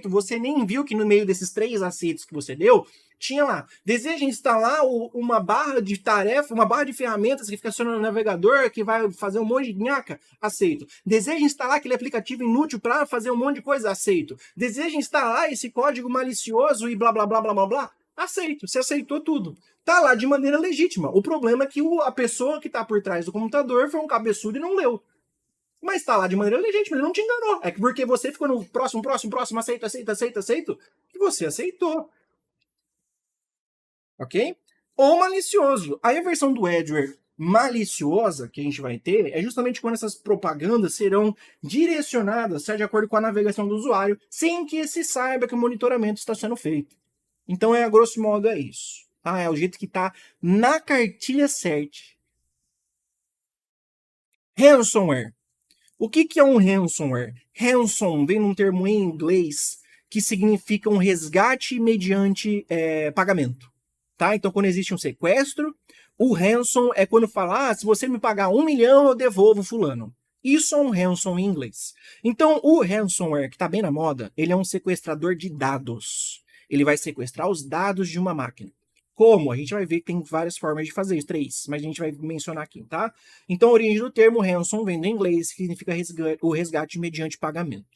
você nem viu que no meio desses 3 aceitos que você deu, tinha lá, deseja instalar uma barra de tarefa, uma barra de ferramentas que fica acionando no navegador, que vai fazer um monte de nhaca? Aceito. Deseja instalar aquele aplicativo inútil para fazer um monte de coisa? Aceito. Deseja instalar esse código malicioso e blá, blá, blá, blá, blá, blá? Aceito. Você aceitou tudo. Tá lá de maneira legítima. O problema é que a pessoa que tá por trás do computador foi um cabeçudo e não leu. Mas tá lá de maneira legítima, ele não te enganou. É porque você ficou no próximo, aceito, que você aceitou. Ok? Ou malicioso. Aí a versão do adware maliciosa que a gente vai ter é justamente quando essas propagandas serão direcionadas de acordo com a navegação do usuário, sem que esse saiba que o monitoramento está sendo feito. Então, a grosso modo, é isso. Tá? É o jeito que está na cartilha certa. Ransomware. O que é um ransomware? Ransom vem num termo em inglês que significa um resgate mediante pagamento. Tá? Então, quando existe um sequestro, o ransom é quando fala, se você me pagar 1 milhão, eu devolvo fulano. Isso é um ransom em inglês. Então, o ransomware, que está bem na moda, ele é um sequestrador de dados. Ele vai sequestrar os dados de uma máquina. Como? A gente vai ver que tem várias formas de fazer isso, 3, mas a gente vai mencionar aqui, tá? Então, a origem do termo ransom vem do inglês, que significa o resgate mediante pagamento.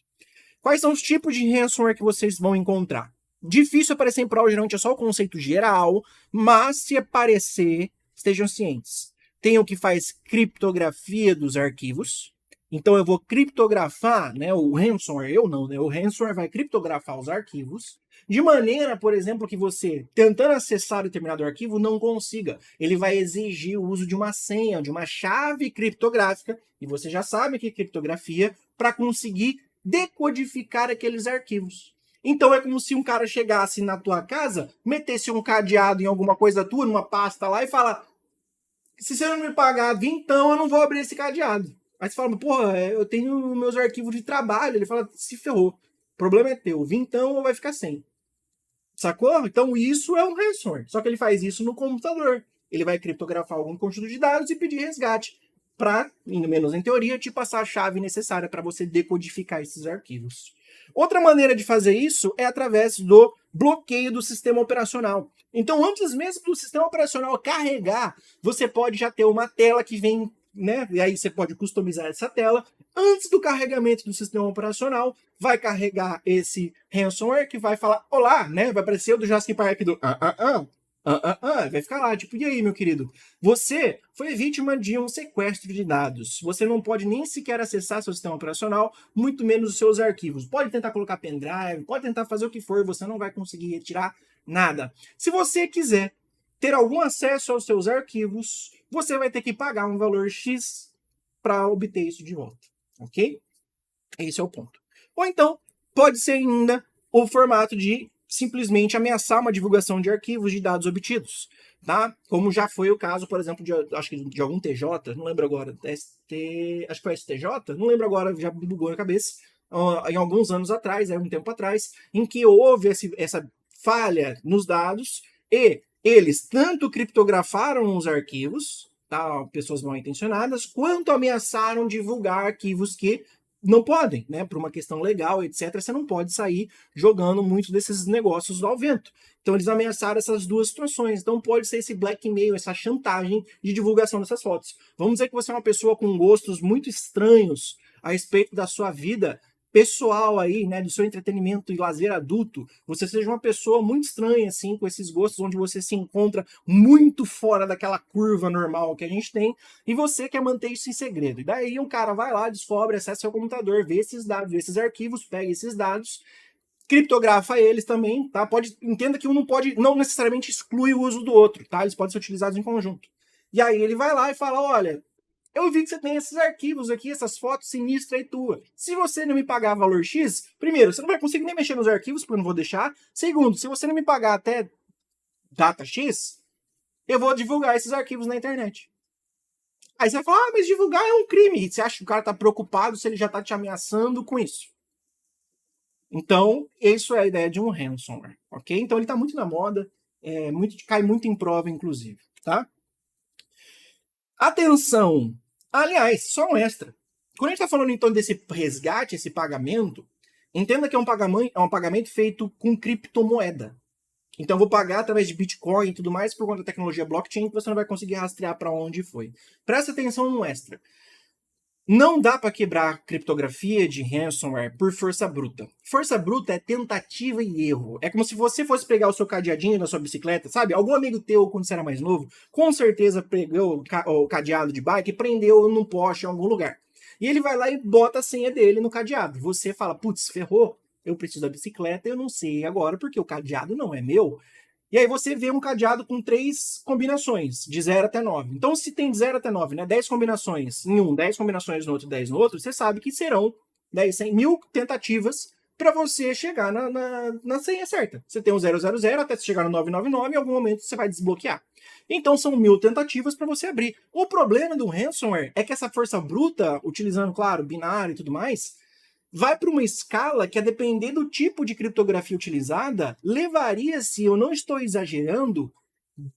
Quais são os tipos de ransomware que vocês vão encontrar? Difícil aparecer em prova, geralmente é só o conceito geral, mas se aparecer, estejam cientes. Tem o que faz criptografia dos arquivos. Então eu vou criptografar, né, o ransomware, o ransomware vai criptografar os arquivos, de maneira, por exemplo, que você, tentando acessar determinado arquivo, não consiga. Ele vai exigir o uso de uma senha, de uma chave criptográfica, e você já sabe que é criptografia, para conseguir decodificar aqueles arquivos. Então é como se um cara chegasse na tua casa, metesse um cadeado em alguma coisa tua, numa pasta lá, e fala, se você não me pagar então eu não vou abrir esse cadeado. Aí você fala, porra, eu tenho meus arquivos de trabalho. Ele fala, se ferrou. O problema é teu. Então vai ficar sem. Sacou? Então isso é um ransomware. Só que ele faz isso no computador. Ele vai criptografar algum conjunto de dados e pedir resgate. Para, menos em teoria, te passar a chave necessária para você decodificar esses arquivos. Outra maneira de fazer isso é através do bloqueio do sistema operacional. Então, antes mesmo do sistema operacional carregar, você pode já ter uma tela que vem, né? E aí você pode customizar essa tela. Antes do carregamento do sistema operacional, vai carregar esse ransomware que vai falar, olá, né? Vai aparecer o do Jurassic Park do vai ficar lá, tipo, e aí, meu querido? Você foi vítima de um sequestro de dados. Você não pode nem sequer acessar seu sistema operacional, muito menos os seus arquivos. Pode tentar colocar pendrive, pode tentar fazer o que for, você não vai conseguir retirar nada. Se você quiser ter algum acesso aos seus arquivos, você vai ter que pagar um valor X para obter isso de volta, ok? Esse é o ponto. Ou então, pode ser ainda o formato de simplesmente ameaçar uma divulgação de arquivos de dados obtidos, tá? Como já foi o caso, por exemplo, acho que de algum TJ, não lembro agora, acho que foi STJ, não lembro agora, já me bugou na cabeça, em alguns anos atrás, um tempo atrás, em que houve essa falha nos dados e eles tanto criptografaram os arquivos, tá, pessoas mal intencionadas, quanto ameaçaram divulgar arquivos que não podem, né? Por uma questão legal, etc. Você não pode sair jogando muitos desses negócios ao vento. Então eles ameaçaram essas duas situações. Então pode ser esse blackmail, essa chantagem de divulgação dessas fotos. Vamos dizer que você é uma pessoa com gostos muito estranhos a respeito da sua vida pessoal aí, né, do seu entretenimento e lazer adulto, você seja uma pessoa muito estranha, assim, com esses gostos, onde você se encontra muito fora daquela curva normal que a gente tem, e você quer manter isso em segredo. E daí um cara vai lá, descobre, acessa seu computador, vê esses dados, vê esses arquivos, pega esses dados, criptografa eles também, tá? Entenda que um não necessariamente exclui o uso do outro, tá? Eles podem ser utilizados em conjunto. E aí ele vai lá e fala, olha, eu vi que você tem esses arquivos aqui, essas fotos sinistras aí tua. Se você não me pagar valor X, primeiro, você não vai conseguir nem mexer nos arquivos, porque eu não vou deixar. Segundo, se você não me pagar até data X, eu vou divulgar esses arquivos na internet. Aí você vai falar, mas divulgar é um crime. E você acha que o cara tá preocupado se ele já tá te ameaçando com isso? Então, isso é a ideia de um ransomware, ok? Então ele tá muito na moda, cai muito em prova, inclusive, tá? Atenção! Aliás, só um extra. Quando a gente está falando então desse resgate, esse pagamento, entenda que é um pagamento feito com criptomoeda. Então eu vou pagar através de Bitcoin e tudo mais por conta da tecnologia blockchain que você não vai conseguir rastrear para onde foi. Presta atenção no extra. Não dá para quebrar criptografia de ransomware por força bruta. Força bruta é tentativa e erro. É como se você fosse pegar o seu cadeadinho da sua bicicleta, sabe? Algum amigo teu, quando você era mais novo, com certeza pegou o cadeado de bike e prendeu num poste em algum lugar. E ele vai lá e bota a senha dele no cadeado. Você fala, putz, ferrou, eu preciso da bicicleta, eu não sei agora porque o cadeado não é meu. E aí você vê um cadeado com 3 combinações, de 0 até 9. Então, se tem de 0 até 9, né, 10 combinações em um, 10 combinações no outro, 10 no outro, você sabe que serão 10, 100, 1000 tentativas para você chegar na senha certa. Você tem um 000 até você chegar no 999, em algum momento você vai desbloquear. Então, são 1000 tentativas para você abrir. O problema do ransomware é que essa força bruta, utilizando, claro, binário e tudo mais, vai para uma escala que, a depender do tipo de criptografia utilizada, levaria, se eu não estou exagerando,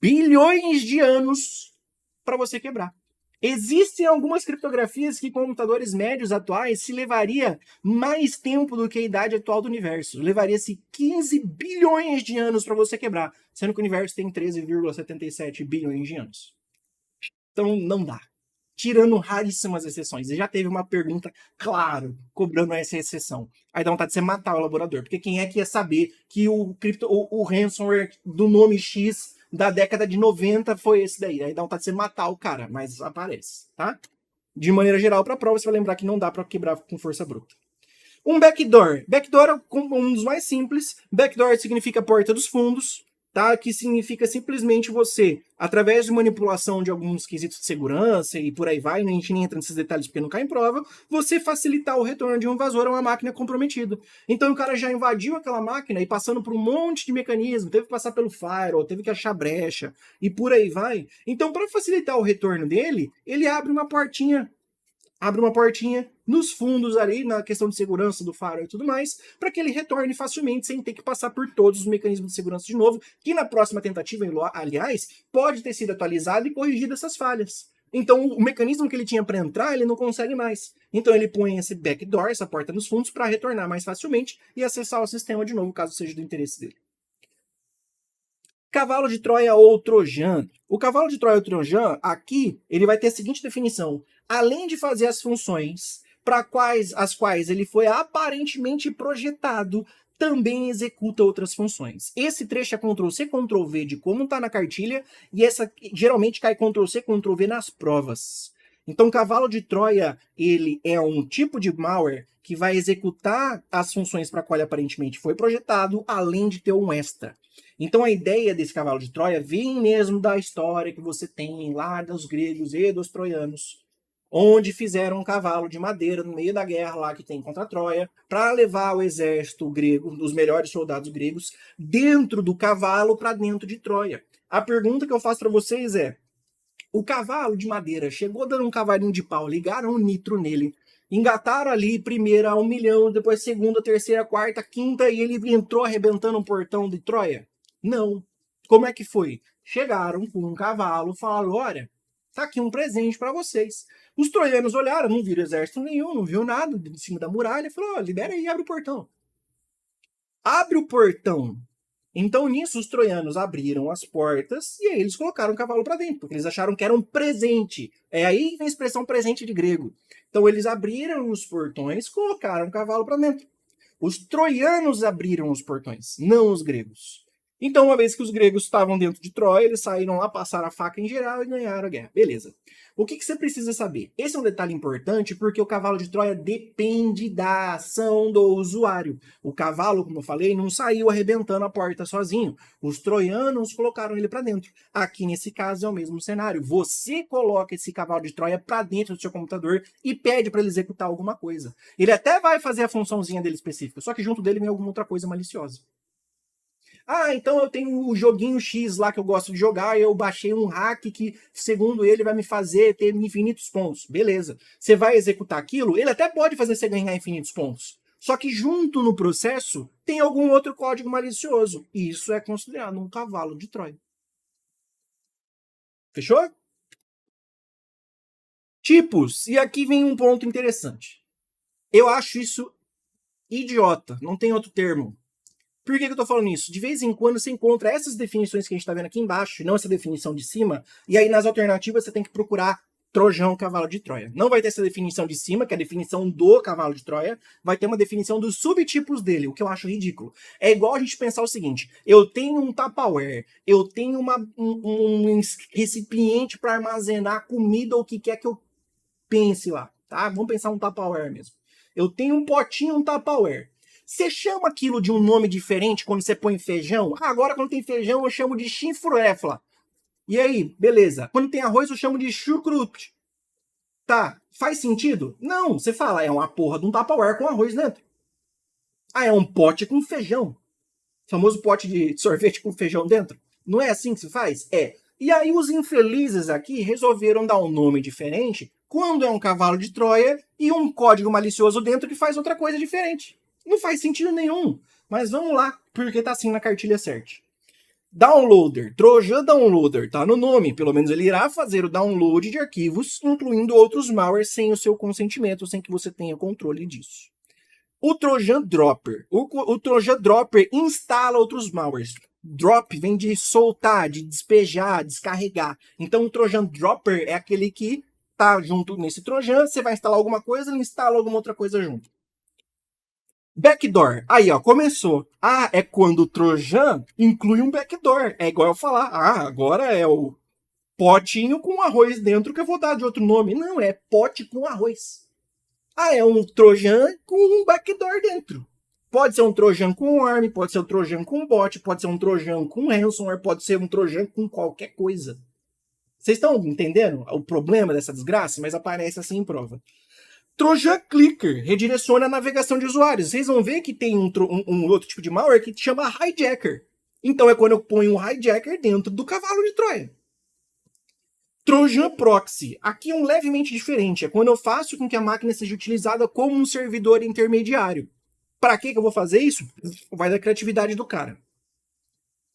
bilhões de anos para você quebrar. Existem algumas criptografias que computadores médios atuais se levaria mais tempo do que a idade atual do universo. Levaria-se 15 bilhões de anos para você quebrar, sendo que o universo tem 13,77 bilhões de anos. Então não dá. Tirando raríssimas exceções. E já teve uma pergunta, claro, cobrando essa exceção. Aí dá vontade de você matar o elaborador. Porque quem é que ia saber que o ransomware do nome X da década de 90 foi esse daí? Aí dá vontade de você matar o cara, mas aparece, tá? De maneira geral, para a prova, você vai lembrar que não dá para quebrar com força bruta. Um backdoor. Backdoor é um dos mais simples. Backdoor significa porta dos fundos, tá? Que significa simplesmente você, através de manipulação de alguns quesitos de segurança e por aí vai, a gente nem entra nesses detalhes porque não cai em prova, você facilitar o retorno de um invasor a uma máquina comprometida. Então o cara já invadiu aquela máquina e passando por um monte de mecanismo, teve que passar pelo firewall, teve que achar brecha e por aí vai. Então, para facilitar o retorno dele, ele abre uma portinha nos fundos ali, na questão de segurança do firewall e tudo mais, para que ele retorne facilmente, sem ter que passar por todos os mecanismos de segurança de novo, que na próxima tentativa, aliás, pode ter sido atualizado e corrigido essas falhas. Então, o mecanismo que ele tinha para entrar, ele não consegue mais. Então, ele põe esse backdoor, essa porta nos fundos, para retornar mais facilmente e acessar o sistema de novo, caso seja do interesse dele. Cavalo de Troia ou Trojan. O cavalo de Troia ou Trojan, aqui, ele vai ter a seguinte definição. Além de fazer as funções para as quais ele foi aparentemente projetado, também executa outras funções. Esse trecho é Ctrl+C, Ctrl+V de como está na cartilha, e essa geralmente cai Ctrl+C, Ctrl+V nas provas. Então, cavalo de Troia, ele é um tipo de malware que vai executar as funções para a qual aparentemente foi projetado, além de ter um extra. Então a ideia desse cavalo de Troia vem mesmo da história que você tem lá dos gregos e dos troianos, onde fizeram um cavalo de madeira no meio da guerra lá que tem contra a Troia, para levar o exército grego, os melhores soldados gregos, dentro do cavalo para dentro de Troia. A pergunta que eu faço para vocês é: o cavalo de madeira chegou dando um cavalinho de pau, ligaram um nitro nele, Engataram ali primeira 1 milhão, depois segunda, terceira, quarta, quinta, e ele entrou arrebentando um portão de Troia? Não. Como é que foi? Chegaram com um cavalo, falaram, olha, tá aqui um presente para vocês. Os troianos olharam, não viram exército nenhum, não viu nada de cima da muralha, falou, ó, libera aí, abre o portão. Abre o portão. Então, nisso, os troianos abriram as portas e aí eles colocaram o cavalo para dentro, porque eles acharam que era um presente. É aí que vem a expressão presente de grego. Então, eles abriram os portões, colocaram o cavalo para dentro. Os troianos abriram os portões, não os gregos. Então, uma vez que os gregos estavam dentro de Troia, eles saíram lá, passaram a faca em geral e ganharam a guerra. Beleza. O que você precisa saber? Esse é um detalhe importante porque o cavalo de Troia depende da ação do usuário. O cavalo, como eu falei, não saiu arrebentando a porta sozinho. Os troianos colocaram ele para dentro. Aqui, nesse caso, é o mesmo cenário. Você coloca esse cavalo de Troia para dentro do seu computador e pede para ele executar alguma coisa. Ele até vai fazer a funçãozinha dele específica, só que junto dele vem alguma outra coisa maliciosa. Ah, então eu tenho o joguinho X lá que eu gosto de jogar e eu baixei um hack que, segundo ele, vai me fazer ter infinitos pontos. Beleza. Você vai executar aquilo, ele até pode fazer você ganhar infinitos pontos. Só que junto no processo tem algum outro código malicioso. E isso é considerado um cavalo de Troia. Fechou? Tipos. E aqui vem um ponto interessante. Eu acho isso idiota. Não tem outro termo. Por que eu tô falando isso? De vez em quando você encontra essas definições que a gente tá vendo aqui embaixo, não essa definição de cima, e aí nas alternativas você tem que procurar Trojão, cavalo de Troia. Não vai ter essa definição de cima, que é a definição do cavalo de Troia, vai ter uma definição dos subtipos dele, o que eu acho ridículo. É igual a gente pensar o seguinte, eu tenho um Tupperware, eu tenho um recipiente para armazenar comida ou o que quer que eu pense lá, tá? Vamos pensar um Tupperware mesmo. Eu tenho um potinho, um Tupperware. Você chama aquilo de um nome diferente quando você põe feijão? Ah, agora quando tem feijão eu chamo de chinfruefla. E aí, beleza. Quando tem arroz eu chamo de chucrute. Tá, faz sentido? Não, você fala, é uma porra de um Tupperware com arroz dentro. Ah, é um pote com feijão. O famoso pote de sorvete com feijão dentro. Não é assim que se faz? É. E aí os infelizes aqui resolveram dar um nome diferente quando é um cavalo de Troia e um código malicioso dentro que faz outra coisa diferente. Não faz sentido nenhum. Mas vamos lá, porque tá assim na cartilha certa. Downloader, Trojan Downloader, tá no nome. Pelo menos ele irá fazer o download de arquivos, incluindo outros malwares sem o seu consentimento, sem que você tenha controle disso. O Trojan Dropper. O Trojan Dropper instala outros malwares. Drop vem de soltar, de despejar, descarregar. Então o Trojan Dropper é aquele que tá junto nesse Trojan, você vai instalar alguma coisa, ele instala alguma outra coisa junto. Backdoor. Aí, ó, começou. Ah, é quando o Trojan inclui um backdoor. É igual eu falar, ah, agora é o potinho com arroz dentro que eu vou dar de outro nome. Não, é pote com arroz. Ah, é um Trojan com um backdoor dentro. Pode ser um Trojan com ARM, pode ser um Trojan com bot, pode ser um Trojan com ransomware, pode ser um Trojan com qualquer coisa. Vocês estão entendendo o problema dessa desgraça? Mas aparece assim em prova. Trojan Clicker redireciona a navegação de usuários. Vocês vão ver que tem um outro tipo de malware que chama hijacker. Então é quando eu ponho um hijacker dentro do cavalo de Troia. Trojan Proxy. Aqui é um levemente diferente. É quando eu faço com que a máquina seja utilizada como um servidor intermediário. Para que eu vou fazer isso? Vai da criatividade do cara.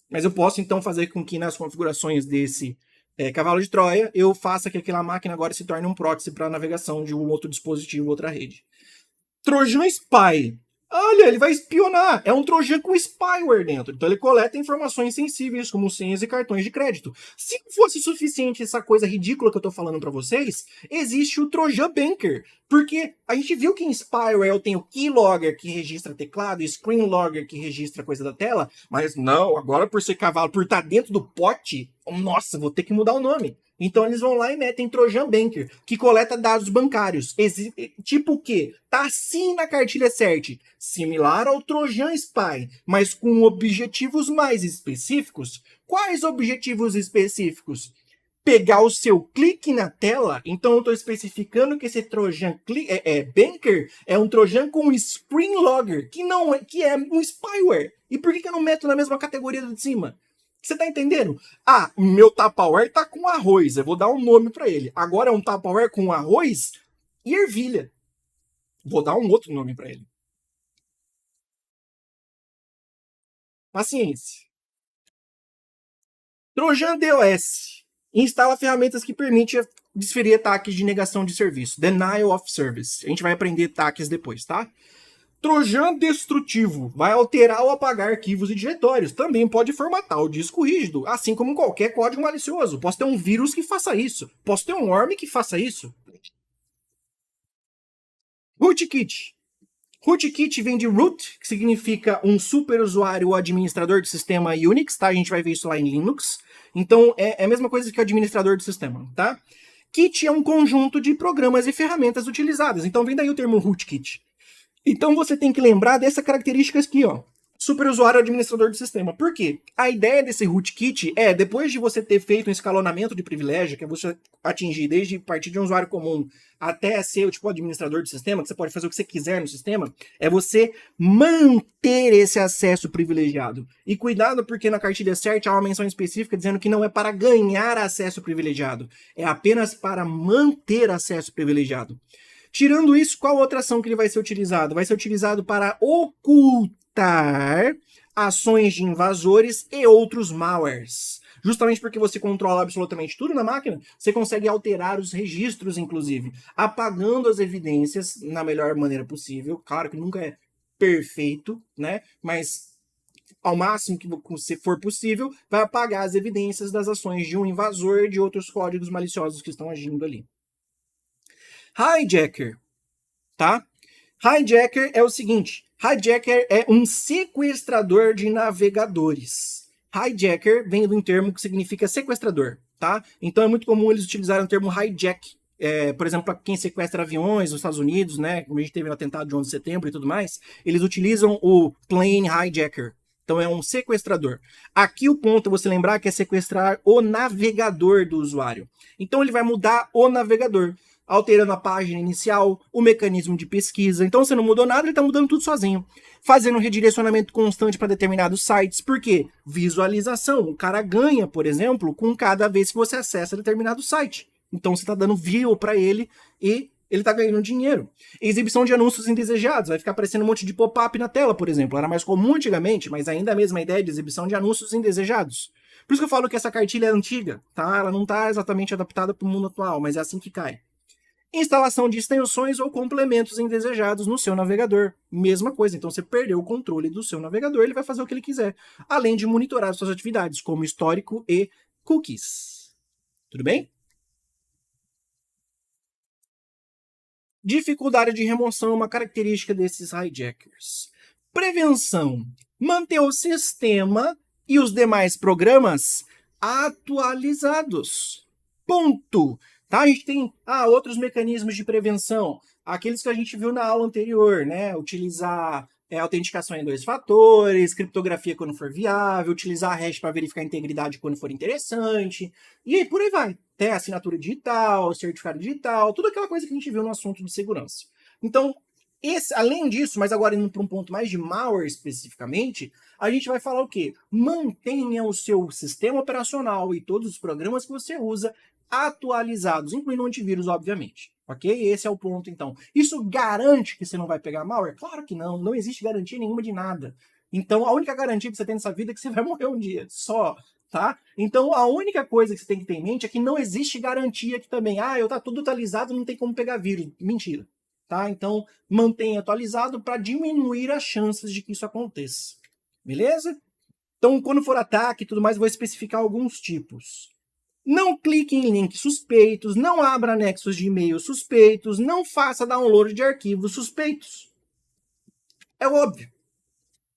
Mas eu posso então fazer com que nas configurações desse cavalo de Troia eu faça que aquela máquina agora se torne um proxy para navegação de um outro dispositivo, outra rede. Trojan Spy. Olha, ele vai espionar. É um Trojan com spyware dentro. Então ele coleta informações sensíveis, como senhas e cartões de crédito. Se não fosse suficiente essa coisa ridícula que eu tô falando para vocês, existe o Trojan Banker. Porque a gente viu que em spyware eu tenho keylogger que registra teclado, screen logger que registra coisa da tela, mas não, agora por ser cavalo, por estar dentro do pote, nossa, vou ter que mudar o nome. Então eles vão lá e metem Trojan Banker, que coleta dados bancários. Tipo o quê? Tá assim na cartilha CERT. Similar ao Trojan Spy, mas com objetivos mais específicos. Quais objetivos específicos? Pegar o seu clique na tela. Então eu estou especificando que esse Trojan Banker é um Trojan com Screen Logger, que é um spyware. E por que eu não meto na mesma categoria de cima? Você tá entendendo? Ah, meu Tupperware tá com arroz. Eu vou dar um nome para ele. Agora é um Tupperware com arroz e ervilha. Vou dar um outro nome para ele. Paciência. Trojan DOS instala ferramentas que permitem desferir ataques de negação de serviço. Denial of Service. A gente vai aprender ataques depois, tá? Trojan destrutivo vai alterar ou apagar arquivos e diretórios. Também pode formatar o disco rígido, assim como qualquer código malicioso. Posso ter um vírus que faça isso. Posso ter um worm que faça isso. Rootkit. Rootkit vem de root, que significa um superusuário ou administrador de sistema Unix, tá? A gente vai ver isso lá em Linux. Então, é a mesma coisa que o administrador de sistema, tá? Kit é um conjunto de programas e ferramentas utilizadas. Então, vem daí o termo rootkit. Então, você tem que lembrar dessa característica aqui, ó. Superusuário administrador de sistema. Por quê? A ideia desse rootkit é, depois de você ter feito um escalonamento de privilégio, que é você atingir desde partir de um usuário comum até ser o tipo administrador de sistema, que você pode fazer o que você quiser no sistema, é você manter esse acesso privilegiado. E cuidado, porque na cartilha CERT há uma menção específica dizendo que não é para ganhar acesso privilegiado, é apenas para manter acesso privilegiado. Tirando isso, qual outra ação que ele vai ser utilizado? Vai ser utilizado para ocultar ações de invasores e outros malwares. Justamente porque você controla absolutamente tudo na máquina, você consegue alterar os registros, inclusive, apagando as evidências na melhor maneira possível. Claro que nunca é perfeito, né? Mas ao máximo que se for possível, vai apagar as evidências das ações de um invasor e de outros códigos maliciosos que estão agindo ali. Hijacker, tá? Hijacker é o seguinte, hijacker é um sequestrador de navegadores. Hijacker vem de um termo que significa sequestrador, tá? Então é muito comum eles utilizarem o termo hijack, por exemplo, para quem sequestra aviões nos Estados Unidos, né? Como a gente teve no atentado de 11 de setembro e tudo mais, eles utilizam o plane hijacker. Então é um sequestrador. Aqui o ponto é você lembrar que é sequestrar o navegador do usuário. Então ele vai mudar o navegador, alterando a página inicial, o mecanismo de pesquisa. Então você não mudou nada, ele está mudando tudo sozinho. Fazendo um redirecionamento constante para determinados sites. Por quê? Visualização. O cara ganha, por exemplo, com cada vez que você acessa determinado site. Então você está dando view para ele e ele está ganhando dinheiro. Exibição de anúncios indesejados. Vai ficar aparecendo um monte de pop-up na tela, por exemplo. Era mais comum antigamente, mas ainda é a mesma ideia de exibição de anúncios indesejados. Por isso que eu falo que essa cartilha é antiga, tá? Ela não está exatamente adaptada para o mundo atual, mas é assim que cai. Instalação de extensões ou complementos indesejados no seu navegador. Mesma coisa, então você perdeu o controle do seu navegador, ele vai fazer o que ele quiser. Além de monitorar suas atividades, como histórico e cookies. Tudo bem? Dificuldade de remoção é uma característica desses hijackers. Prevenção. Manter o sistema e os demais programas atualizados. Ponto. Tá? A gente tem outros mecanismos de prevenção. Aqueles que a gente viu na aula anterior, né? Utilizar autenticação em 2 fatores, criptografia quando for viável, utilizar a hash para verificar a integridade quando for interessante, e aí por aí vai. Até assinatura digital, certificado digital, tudo aquela coisa que a gente viu no assunto de segurança. Então, além disso, mas agora indo para um ponto mais de malware especificamente, a gente vai falar o quê? Mantenha o seu sistema operacional e todos os programas que você usa atualizados, incluindo o antivírus, obviamente. Ok? Esse é o ponto, então. Isso garante que você não vai pegar malware? Claro que não. Não existe garantia nenhuma de nada. Então, a única garantia que você tem nessa vida é que você vai morrer um dia. Só. Tá? Então, a única coisa que você tem que ter em mente é que não existe garantia que também, eu tá tudo atualizado, não tem como pegar vírus. Mentira. Tá? Então, mantenha atualizado para diminuir as chances de que isso aconteça. Beleza? Então, quando for ataque e tudo mais, eu vou especificar alguns tipos. Não clique em links suspeitos, não abra anexos de e-mail suspeitos, não faça download de arquivos suspeitos. É óbvio.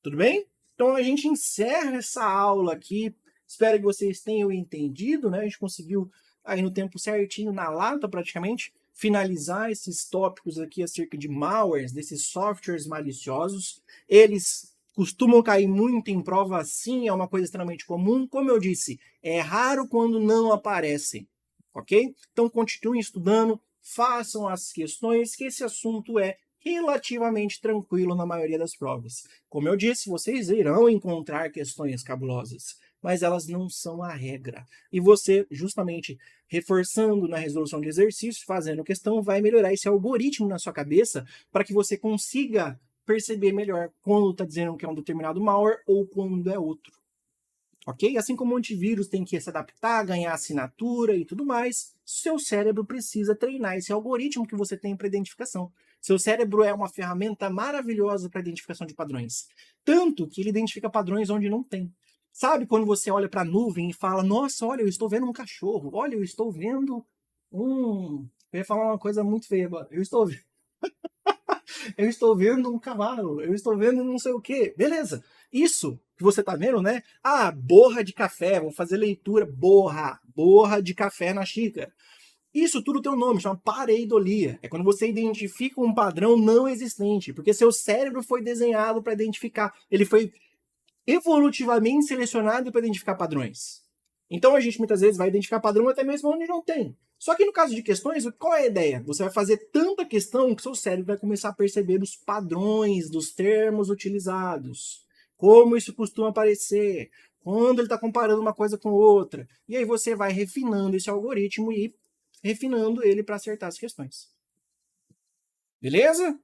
Tudo bem? Então a gente encerra essa aula aqui. Espero que vocês tenham entendido, né? A gente conseguiu aí no tempo certinho, na lata praticamente, finalizar esses tópicos aqui acerca de malwares, desses softwares maliciosos. Eles costumam cair muito em prova, sim, é uma coisa extremamente comum. Como eu disse, é raro quando não aparecem, ok? Então continuem estudando, façam as questões, que esse assunto é relativamente tranquilo na maioria das provas. Como eu disse, vocês irão encontrar questões cabulosas. mas elas não são a regra. E você, justamente reforçando na resolução de exercícios, fazendo questão, vai melhorar esse algoritmo na sua cabeça para que você consiga perceber melhor quando está dizendo que é um determinado malware ou quando é outro. Ok? Assim como o antivírus tem que se adaptar, ganhar assinatura e tudo mais, seu cérebro precisa treinar esse algoritmo que você tem para identificação. Seu cérebro é uma ferramenta maravilhosa para identificação de padrões. Tanto que ele identifica padrões onde não tem. Sabe quando você olha para a nuvem e fala: Nossa, olha, eu estou vendo um cachorro. Olha, eu estou vendo um. Eu ia falar uma coisa muito feia agora. Eu estou vendo um cavalo, eu estou vendo não sei o quê. Beleza. Isso que você está vendo, né? Ah, borra de café, vou fazer leitura. Borra de café na xícara. Isso tudo tem um nome, chama pareidolia. É quando você identifica um padrão não existente, porque seu cérebro foi desenhado para identificar. Ele foi evolutivamente selecionado para identificar padrões. Então a gente muitas vezes vai identificar padrão até mesmo onde não tem. Só que no caso de questões, qual é a ideia? Você vai fazer tanta questão que seu cérebro vai começar a perceber os padrões dos termos utilizados, como isso costuma aparecer, quando ele está comparando uma coisa com outra. E aí você vai refinando esse algoritmo e refinando ele para acertar as questões. Beleza?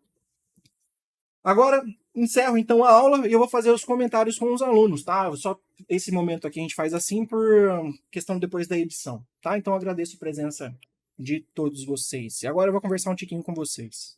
Agora, encerro então a aula e eu vou fazer os comentários com os alunos, tá? Só esse momento aqui a gente faz assim por questão depois da edição, tá? Então eu agradeço a presença de todos vocês. E agora eu vou conversar um tiquinho com vocês.